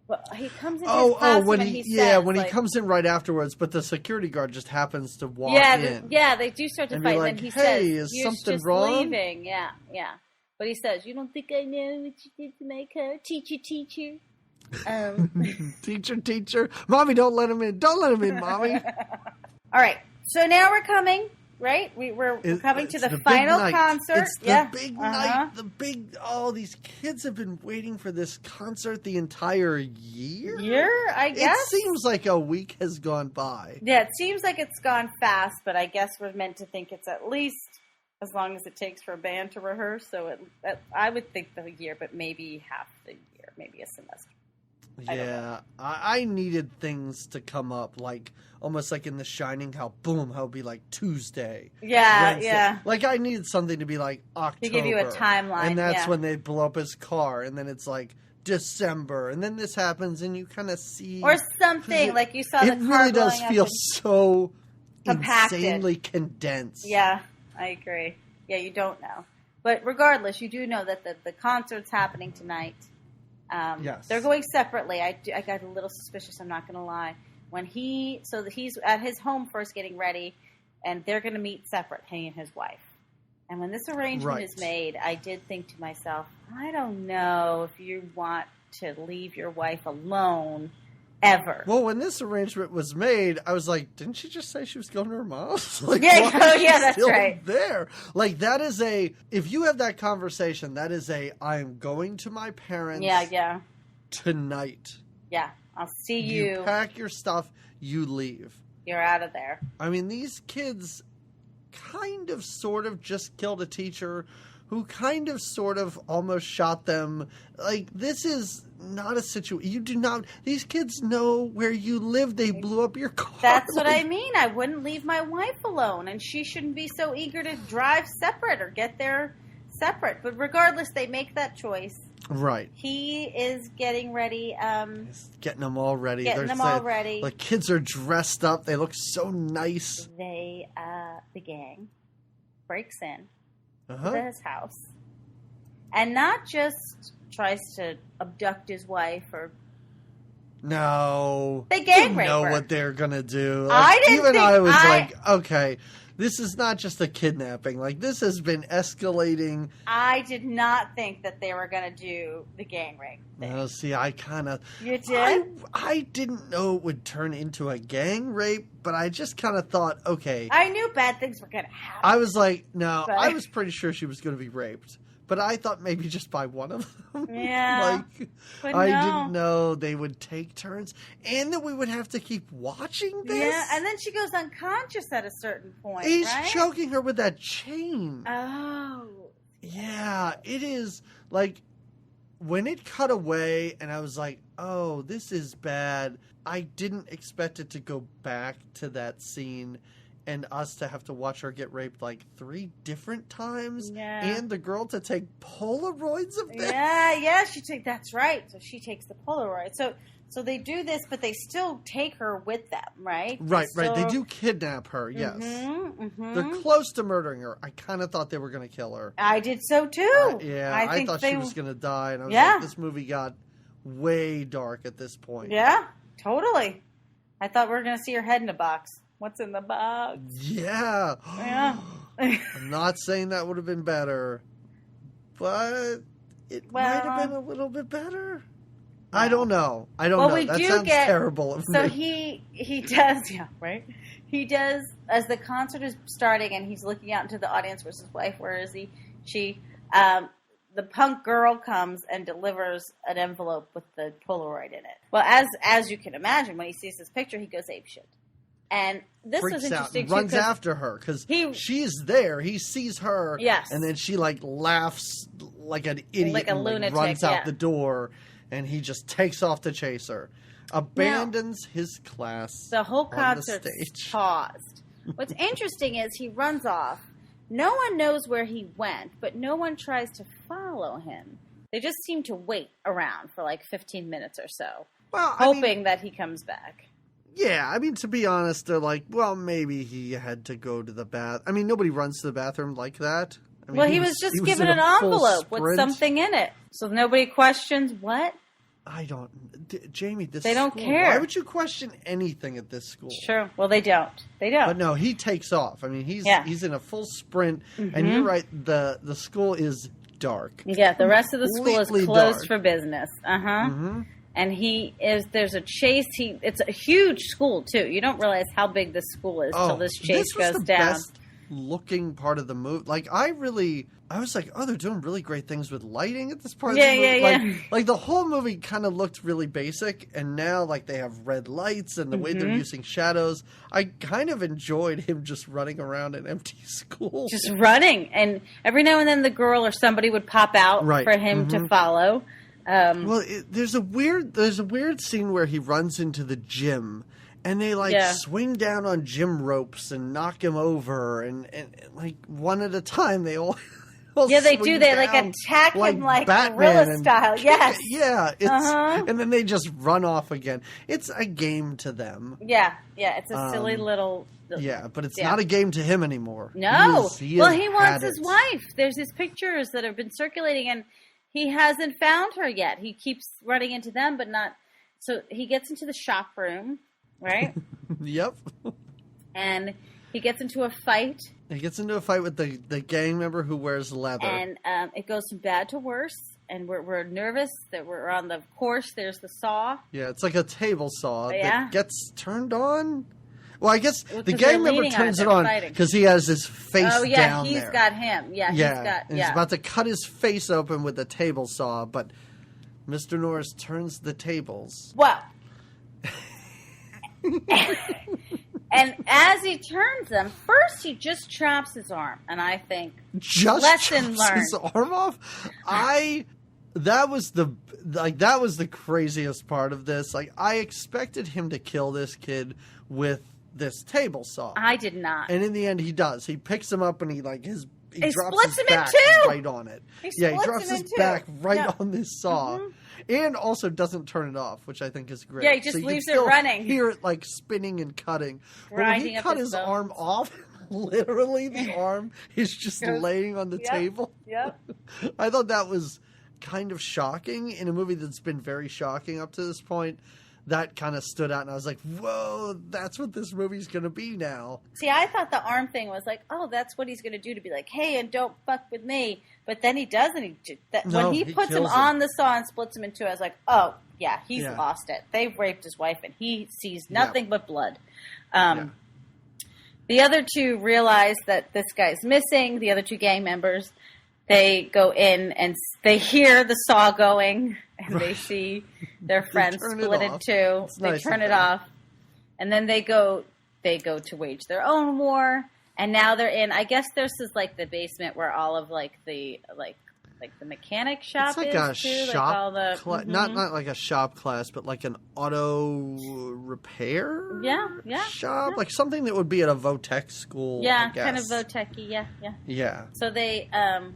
Well, he comes in his classroom when and he says, when like, he comes in right afterwards, but the security guard just happens to walk in. They do start to and fight. Like, and then he hey, says, is "You're something just wrong?" leaving." Yeah. But he says, "You don't think I know what you did to my car, teacher?" Teacher, mommy, don't let him in. Don't let him in, mommy. All right. So now we're coming. Right, we're coming to the final concert. It's the big night. The big. Oh, these kids have been waiting for this concert the entire year. I guess. It seems like a week has gone by. Yeah, it seems like it's gone fast, but I guess we're meant to think it's at least as long as it takes for a band to rehearse. So I would think the year, but maybe half the year, maybe a semester. Yeah, I needed things to come up, like almost like in The Shining, how it'd be like Tuesday. Yeah, Wednesday. yeah. Like I needed something to be like October. To give you a timeline, and that's when they blow up his car, and then it's like December, and then this happens, and you kind of see or something like you saw. It really does feel so compacted. Insanely condensed. Yeah, I agree. Yeah, you don't know, but regardless, you do know that the concert's happening tonight. Yes. They're going separately. I got a little suspicious, I'm not going to lie. When he's at his home first getting ready, and they're going to meet separate, he and his wife. And when this arrangement is made, I did think to myself, I don't know if you want to leave your wife alone ever. Well, when this arrangement was made, I was like, didn't she just say she was going to her mom's? Like, that's right. There. Like, that is if you have that conversation, that is I am going to my parents tonight. Yeah, I'll see you. You pack your stuff, you leave. You're out of there. I mean, these kids kind of sort of just killed a teacher who kind of sort of almost shot them. Like, this is not a situation. You do not. These kids know where you live. They blew up your car. That's what I mean. I wouldn't leave my wife alone, and she shouldn't be so eager to drive separate or get there separate. But regardless, they make that choice. Right. He is getting ready. He's getting them all ready. Ready. The kids are dressed up. They look so nice. The gang breaks in to his house, and not just tries to abduct his wife or. No, they gang rape know her. What they're gonna do. I was like, okay, this is not just a kidnapping. Like, this has been escalating. I did not think that they were gonna do the gang rape thing. No, see, I kind of. You did? I didn't know it would turn into a gang rape, but I just kind of thought, okay. I knew bad things were gonna happen. I was like, no, I was pretty sure she was gonna be raped. But I thought maybe just by one of them. Yeah. I didn't know they would take turns and that we would have to keep watching this. Yeah, and then she goes unconscious at a certain point. He's right? choking her with that chain. Oh. Yeah, it is like when it cut away and I was like, oh, this is bad. I didn't expect it to go back to that scene. And us to have to watch her get raped like 3 different times. Yeah. And the girl to take Polaroids of this. Yeah, that's right. So she takes the Polaroid. So they do this, but they still take her with them, right? Right. They do kidnap her, yes. Mm-hmm. They're close to murdering her. I kind of thought they were going to kill her. I did so, too. I thought she was going to die. And I was like, this movie got way dark at this point. Yeah, totally. I thought we were going to see her head in a box. What's in the box? Yeah. I'm not saying that would have been better, but it might have been a little bit better. No. I don't know. That sounds terrible of me. He does, yeah, right? He does, as the concert is starting and he's looking out into the audience with his wife, where is he? The punk girl comes and delivers an envelope with the Polaroid in it. Well, as you can imagine, when he sees this picture, he goes apeshit. And this was interesting, runs after her because she's there. He sees her, and then she laughs like an idiot, like a lunatic, runs out the door, and he just takes off to chase her. Abandons his class. The whole concert's paused. What's interesting is he runs off. No one knows where he went, but no one tries to follow him. They just seem to wait around for 15 minutes or so, hoping that he comes back. Yeah, I mean, to be honest, they're like, well, maybe he had to go to the bath. I mean, nobody runs to the bathroom like that. I mean, well, he was just given an envelope with something in it. So nobody questions what? I don't... Jamie, they don't care. Why would you question anything at this school? Sure. Well, they don't. They don't. But no, he takes off. I mean, he's in a full sprint. And you're right, the school is dark. Yeah, the rest of the school is closed for business. And there's a chase. It's a huge school, too. You don't realize how big this school is till this chase goes down. Best looking part of the movie. Like, I was like, oh, they're doing really great things with lighting at this part of the movie. Yeah. Like, the whole movie kind of looked really basic, and now, like, they have red lights and the way they're using shadows. I kind of enjoyed him just running around an empty school. Just running. And every now and then the girl or somebody would pop out for him to follow. Well, there's a weird scene where he runs into the gym, and they swing down on gym ropes and knock him over, and like one at a time they all they do. They like attack him like gorilla style. Yes, and then they just run off again. It's a game to them. Yeah, it's a silly little. Yeah, but it's not a game to him anymore. No, he wants his wife. There's his pictures that have been circulating, and he hasn't found her yet. He keeps running into them, but not. So he gets into the shop room, right? Yep. And he gets into a fight. He gets into a fight with the gang member who wears leather. And it goes from bad to worse. And we're nervous that we're on the course. There's the saw. Yeah, it's like a table saw that gets turned on. Well, I guess the gang member turns it on because he has his face down there. Oh, yeah, he's got him. He's about to cut his face open with the table saw, but Mr. Norris turns the tables. Well, and as he turns them, first he just chops his arm, and I think lesson learned. His arm off. That was the craziest part of this. Like, I expected him to kill this kid with this table saw. I did not. And in the end, he does. He picks him up and he drops his back right on it. He drops his back right on this saw. And also doesn't turn it off, which I think is great. Yeah, he just leaves it running. Hear it like spinning and cutting. But when he cut his arm off, literally the arm is just laying on the table. Yeah. I thought that was kind of shocking in a movie that's been very shocking up to this point. That kind of stood out, and I was like, whoa, that's what this movie's going to be now. See, I thought the arm thing was like, oh, that's what he's going to do, to be like, hey, and don't fuck with me. But then he doesn't. When he puts him on the saw and splits him in two, I was like, oh, yeah, he's lost it. They've raped his wife, and he sees nothing but blood. The other two realize that this guy's missing. The other two gang members, they go in, and they hear the saw going, and they see their friends split in two. They turn it off, and then they go to wage their own war. And now they're in. I guess this is like the basement where all of like the mechanic shop is. It's like a shop, not like a shop class, but like an auto repair. Shop, like something that would be at a Votech school. Yeah, kind of Votech-y. Yeah. So they.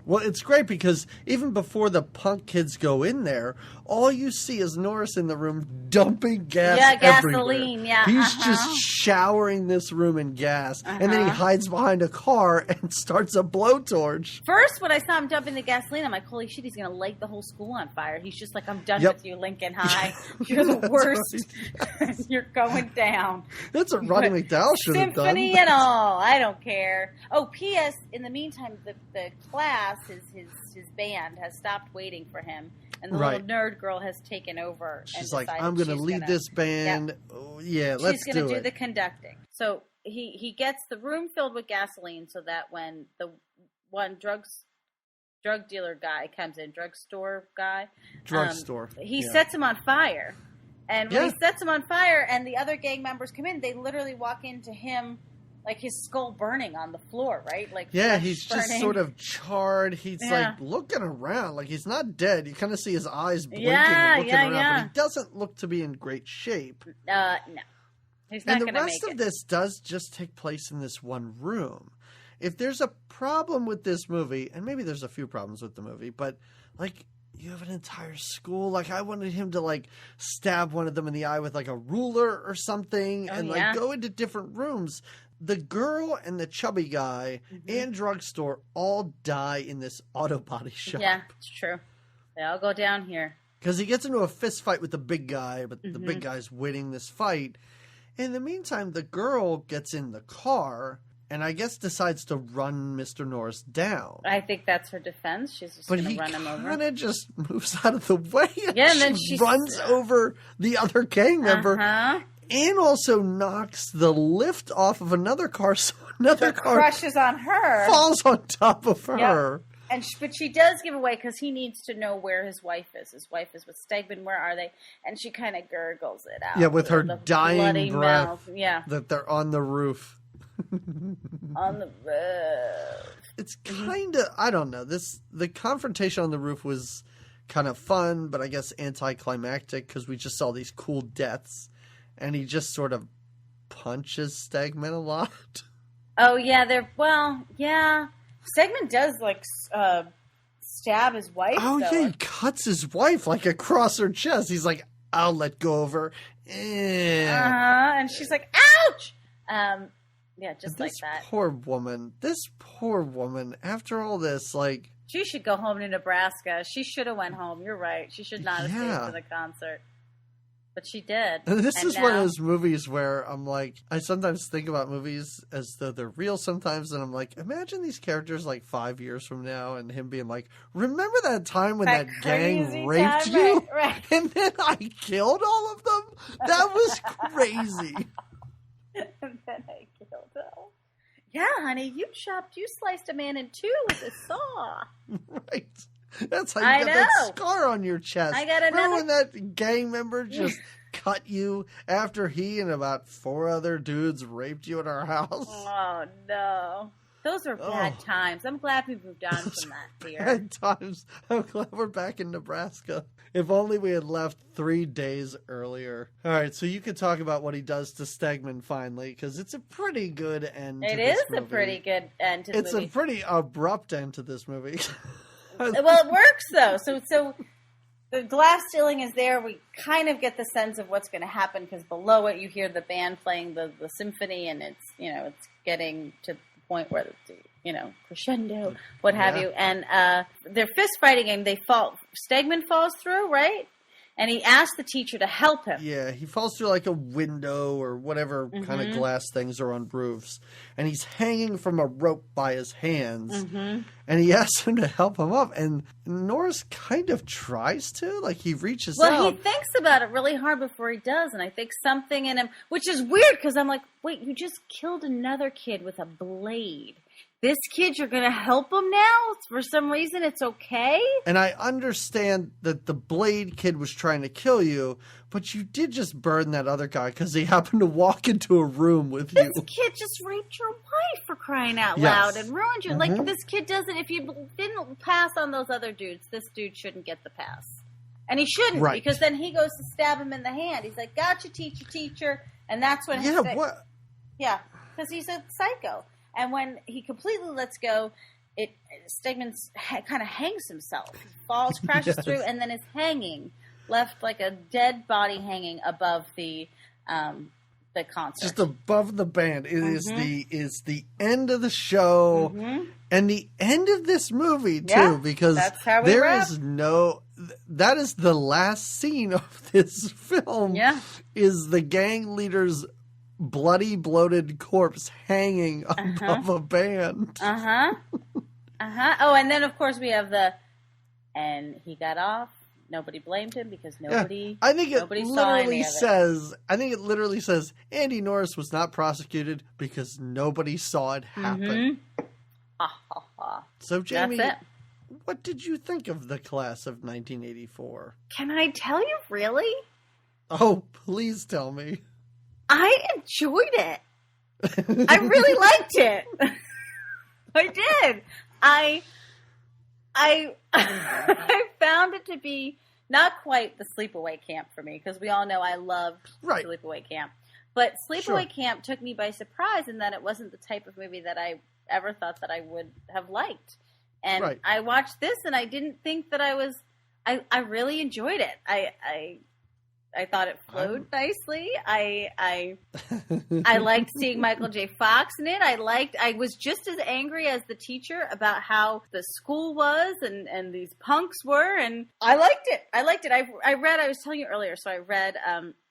Well, it's great because even before the punk kids go in there, all you see is Norris in the room dumping gas. Yeah, everywhere. gasoline. Yeah, he's just showering this room in gas, and then he hides behind a car and starts a blowtorch. First, when I saw him dumping the gasoline, I'm like, holy shit, he's going to light the whole school on fire. He's just like, I'm done with you, Lincoln High. You're the worst. Right. You're going down. That's what Roddy McDowall should have done. Symphony and all. I don't care. Oh, P.S. In the meantime, the class, his band, has stopped waiting for him. And the little nerd girl has taken over. She's like, I'm going to lead this band. Yep. Oh, yeah, let's do it. She's going to do the conducting. So he gets the room filled with gasoline so that when the one drug dealer guy comes in, drugstore guy. He sets him on fire. And when he sets him on fire and the other gang members come in, they literally walk into him like his skull burning on the floor, right? Like he's just sort of charred. He's like looking around, like he's not dead. You kind of see his eyes blinking and looking around, but he doesn't look to be in great shape. No. He's not and the rest of this does just take place in this one room. If there's a problem with this movie, and maybe there's a few problems with the movie, but like you have an entire school. Like I wanted him to like stab one of them in the eye with like a ruler or something and like go into different rooms. the girl and the chubby guy and drugstore all die in this auto body shop. Yeah, it's true. They all go down here. Because he gets into a fist fight with the big guy, but the big guy's winning this fight. In the meantime, the girl gets in the car and I guess decides to run Mr. Norris down. I think that's her defense. She's just going to run him over. But he kind of just moves out of the way. Yeah, and then she runs over the other gang member. And also knocks the lift off of another car, so another car crushes on her, falls on top of her. And but she does give away because he needs to know where his wife is. His wife is with Stegman. Where are they? And she kind of gurgles it out. Yeah, with her dying breath. Mouth. Yeah, that they're on the roof. On the roof. It's kind of I don't know. The confrontation on the roof was kind of fun, but I guess anticlimactic because we just saw these cool deaths. And he just sort of punches Stegman a lot. Oh, yeah. Stegman does, stab his wife. Oh, yeah. He cuts his wife, across her chest. He's like, I'll let go of her. And she's like, ouch! Yeah, just like that. This poor woman, after all this, she should go home to Nebraska. She should have went home. You're right. She should not have stayed for the concert. But she did. And this is one of those movies where I'm like, I sometimes think about movies as though they're real sometimes. And I'm like, imagine these characters 5 years from now and him being like, remember that time when that gang raped you? Right. And then I killed all of them? That was crazy. And then I killed them. Yeah, honey, you sliced a man in two with a saw. Right. That's how you got that scar on your chest. I got another. Remember when that gang member just cut you after he and about 4 other dudes raped you at our house? Oh, no. Those are bad times. I'm glad we moved on from that here. Bad times. I'm glad we're back in Nebraska. If only we had left 3 days earlier. All right, so you could talk about what he does to Stegman finally, because it's a pretty good end to this movie. It is a pretty good end to the movie. It's a pretty abrupt end to this movie. Well, it works, though. So the glass ceiling is there. We kind of get the sense of what's going to happen, because below it you hear the band playing the symphony, and it's getting to the point where it's, crescendo, what have you. And they're fist fighting, and Stegman falls through, right? And he asks the teacher to help him. Yeah, he falls through a window or whatever kind of glass things are on roofs. And he's hanging from a rope by his hands. And he asks him to help him up. And Norris kind of tries to. He reaches out. Well, he thinks about it really hard before he does. And I think something in him, which is weird because I'm like, wait, you just killed another kid with a blade. This kid, you're going to help him now? For some reason, it's okay? And I understand that the Blade kid was trying to kill you, but you did just burn that other guy because he happened to walk into a room with you. This kid just raped your wife, for crying out loud, and ruined you. This kid doesn't, if you didn't pass on those other dudes, this dude shouldn't get the pass. And he shouldn't, because then he goes to stab him in the hand. He's like, gotcha, teacher. And that's when what? Yeah, because he's a psycho. And when he completely lets go, Stegman kind of hangs himself. He falls, crashes through, and then is hanging, left like a dead body hanging above the concert. Just above the band. It is the end of the show and the end of this movie too, because that's how we wrap. That is the last scene of this film. Yeah. Is the gang leader's bloody, bloated corpse hanging above a band. Oh, and then of course we have and he got off. Nobody blamed him because nobody. I think it literally says. I think it literally says Andy Norris was not prosecuted because nobody saw it happen. So Jamie, what did you think of the class of 1984? Can I tell you really? Oh, please tell me. I enjoyed it. I really liked it. I did. I found it to be not quite the Sleepaway Camp for me, because we all know I love Sleepaway Camp. But Sleepaway Camp took me by surprise in that it wasn't the type of movie that I ever thought that I would have liked. And I watched this and I didn't think that I really enjoyed it. I thought it flowed nicely. I liked seeing Michael J. Fox in it. I was just as angry as the teacher about how the school was and these punks were, and I liked it. I was telling you earlier, so I read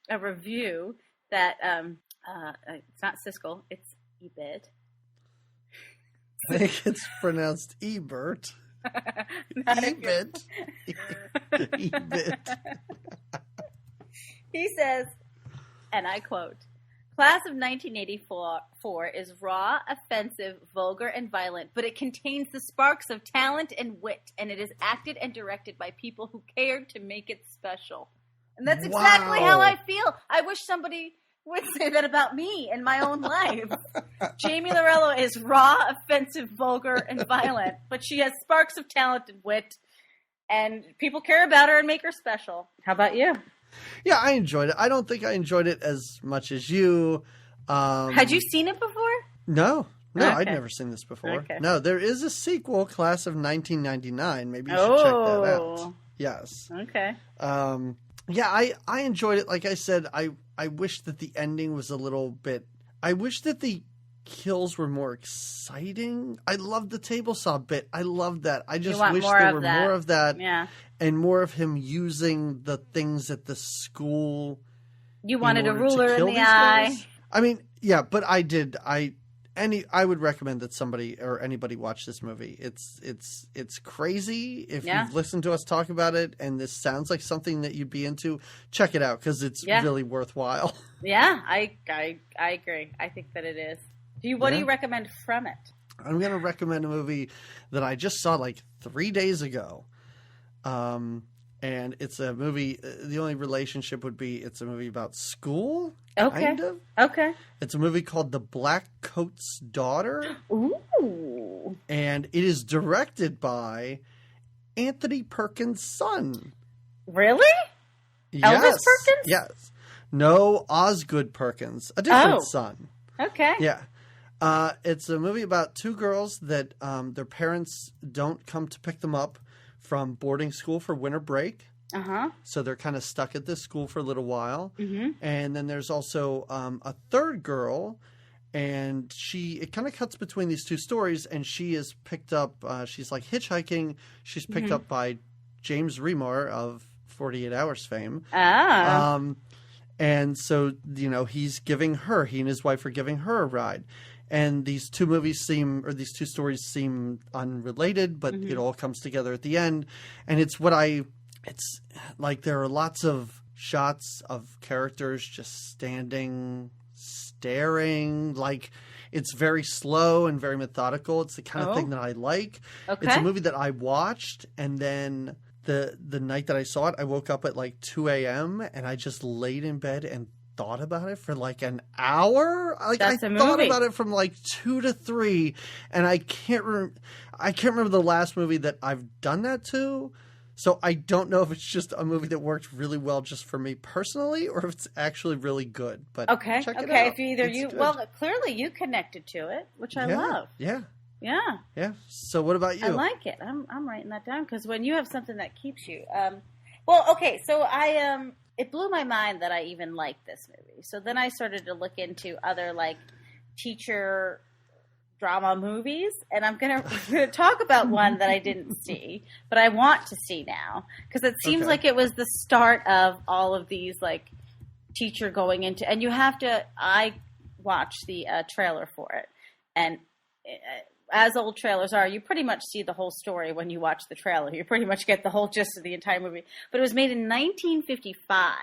a review that it's not Siskel, it's Ebert. I think it's pronounced Ebert. Ebert. Ebert. He says, and I quote, "Class of 1984 is raw, offensive, vulgar, and violent, but it contains the sparks of talent and wit, and it is acted and directed by people who cared to make it special." And that's exactly how I feel. I wish somebody would say that about me in my own life. Jamie Lorello is raw, offensive, vulgar, and violent, but she has sparks of talent and wit, and people care about her and make her special. How about you? Yeah, I enjoyed it. I don't think I enjoyed it as much as you. Had you seen it before? No, Okay. I'd never seen this before. Okay. No, there is a sequel, Class of 1999. Maybe you should check that out. Yes. Okay. Yeah, I enjoyed it. Like I said, I wish that the ending was a little bit... I wish that the kills were more exciting. I loved the table saw bit. I loved that. I just wish there were more of that. Yeah. And more of him using the things at the school. You wanted a ruler in the eye. Guys. I mean, yeah, but I did. I would recommend that somebody or anybody watch this movie. It's crazy. If you've listened to us talk about it and this sounds like something that you'd be into, check it out because it's really worthwhile. Yeah, I agree. I think that it is. What do you recommend from it? I'm going to recommend a movie that I just saw like 3 days ago. And it's a movie, the only relationship would be it's a movie about school. Okay. Kind of. Okay. It's a movie called The Black Coat's Daughter. Ooh. And it is directed by Anthony Perkins' son. Really? Yes. Elvis Perkins? Yes. No, Osgood Perkins. A different son. Okay. Yeah. It's a movie about two girls that their parents don't come to pick them up from boarding school for winter break. Uh-huh. So they're kind of stuck at this school for a little while. Mm-hmm. And then there's also a third girl, and it kind of cuts between these two stories, and she is picked up, she's like hitchhiking. She's picked up by James Remar of 48 Hours fame. Ah. And so, he and his wife are giving her a ride. And these two stories seem unrelated, but it all comes together at the end. And it's like there are lots of shots of characters just staring, like it's very slow and very methodical. It's the kind of thing that I like. Okay. It's a movie that I watched, and then the night that I saw it, I woke up at like 2 a.m. and I just laid in bed and thought about it for like an hour. Like I thought about it from like 2 to 3, and I can't remember the last movie that I've done that to. So I don't know if it's just a movie that worked really well just for me personally, or if it's actually really good. But check it out. If clearly you connected to it, which I love. Yeah. Yeah. Yeah. So what about you? I like it. I'm writing that down because when you have something that keeps you. So it blew my mind that I even liked this movie. So then I started to look into other like teacher drama movies, and I'm gonna talk about one that I didn't see, but I want to see now because it seems like it was the start of all of these like teacher going into, and I watched the trailer for it, and as old trailers are, you pretty much see the whole story when you watch the trailer. You pretty much get the whole gist of the entire movie. But it was made in 1955,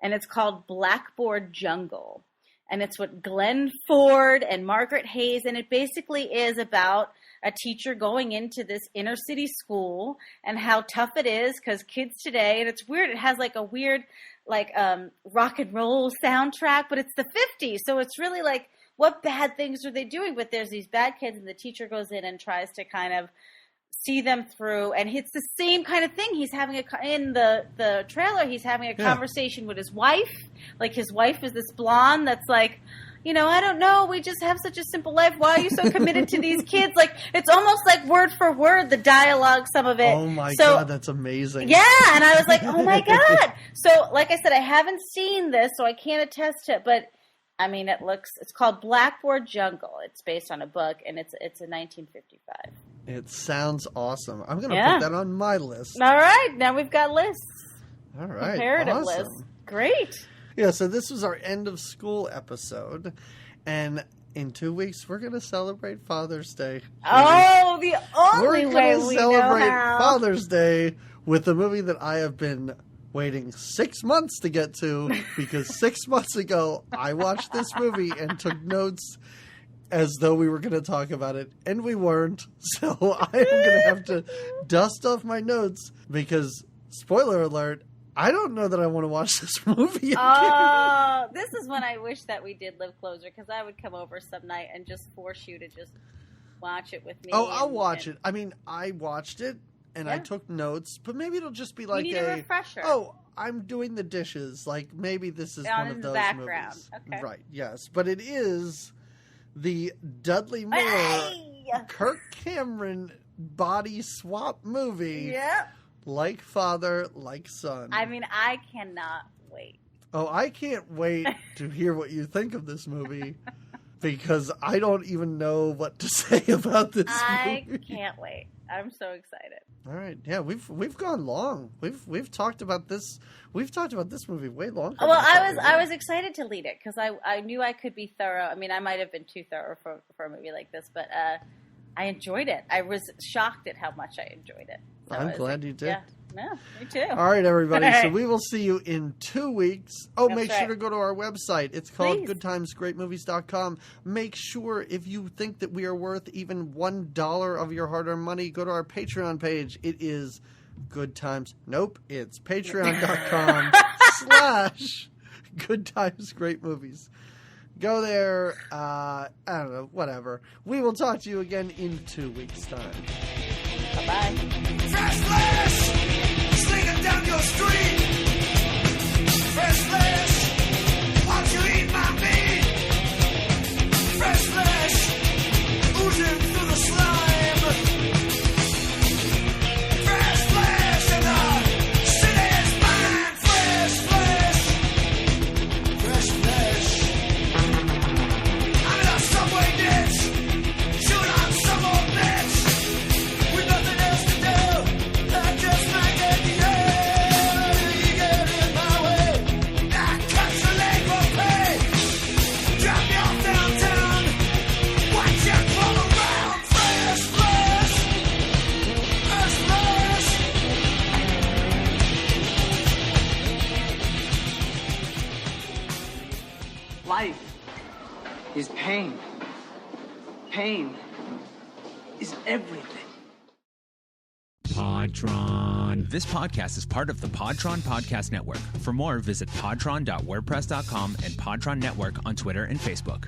and it's called Blackboard Jungle. And it's with Glenn Ford and Margaret Hayes, and it basically is about a teacher going into this inner city school and how tough it is because kids today, and it's weird, it has like a weird rock and roll soundtrack, but it's the 50s, so it's really like, what bad things are they doing? But there's these bad kids, and the teacher goes in and tries to kind of see them through. And it's the same kind of thing. He's having in the trailer, he's having a conversation with his wife. Like his wife is this blonde that's like, I don't know. We just have such a simple life. Why are you so committed to these kids? Like, it's almost like word for word, the dialogue, some of it. Oh, my God, that's amazing. Yeah, and I was like, oh, my God. So, like I said, I haven't seen this, so I can't attest to it. But, I mean, it's called Blackboard Jungle. It's based on a book, and it's a 1955. It sounds awesome. I'm going to put that on my list. All right. Now we've got lists. All right. Comparative awesome. lists. Great. Yeah, so this was our end of school episode, and in 2 weeks we're going to celebrate Father's Day. Oh, the only way we know how. We're going to celebrate Father's Day with a movie that I have been waiting 6 months to get to, because 6 months ago I watched this movie and took notes as though we were going to talk about it, and we weren't. So I am going to have to dust off my notes because, spoiler alert, I don't know that I want to watch this movie again. Oh, this is when I wish that we did live closer, because I would come over some night and just force you to just watch it with me. Oh, I'll watch it. I mean, I watched it and I took notes, but maybe it'll just be like you need a refresher. Oh, I'm doing the dishes. Like, maybe this is one of those background. movies. Okay. Right, yes. But it is the Dudley Moore, Kirk Cameron body swap movie. Yep. Like father, like son. I mean, I cannot wait. Oh, I can't wait to hear what you think of this movie, because I don't even know what to say about this movie. I can't wait. I'm so excited. All right, yeah, we've gone long. We've talked about this. We've talked about this movie way longer. Well, I was excited to lead it because I knew I could be thorough. I mean, I might have been too thorough for a movie like this, but I enjoyed it. I was shocked at how much I enjoyed it. So I'm glad you did. Yeah, no, me too. All right, everybody. All right. So we will see you in 2 weeks. Oh, That's make sure to go to our website. It's called GoodTimesGreatMovies.com. Make sure, if you think that we are worth even $1 of your hard-earned money, go to our Patreon page. It is Good Times. Nope, it's patreon.com/GoodTimesGreatMovies. Go there. I don't know, whatever. We will talk to you again in 2 weeks' time. Bye-bye. Fresh flash, slinging down your street. Fresh flash, won't you eat my meat? Fresh flash, oozing through the slime. Fresh flash, and the city's mine. Fresh flash, fresh flash. I'm in a subway ditch, chewing on some old bitch. With nothing else to do, I just might get the air. You get in my way, I cut your leg for pay. Drop me off downtown, watch you fall around. Fresh flash, fresh flash. Life is pain. Pain is everything. Podtron. This podcast is part of the Podtron Podcast Network. For more, visit podtron.wordpress.com and Podtron Network on Twitter and Facebook.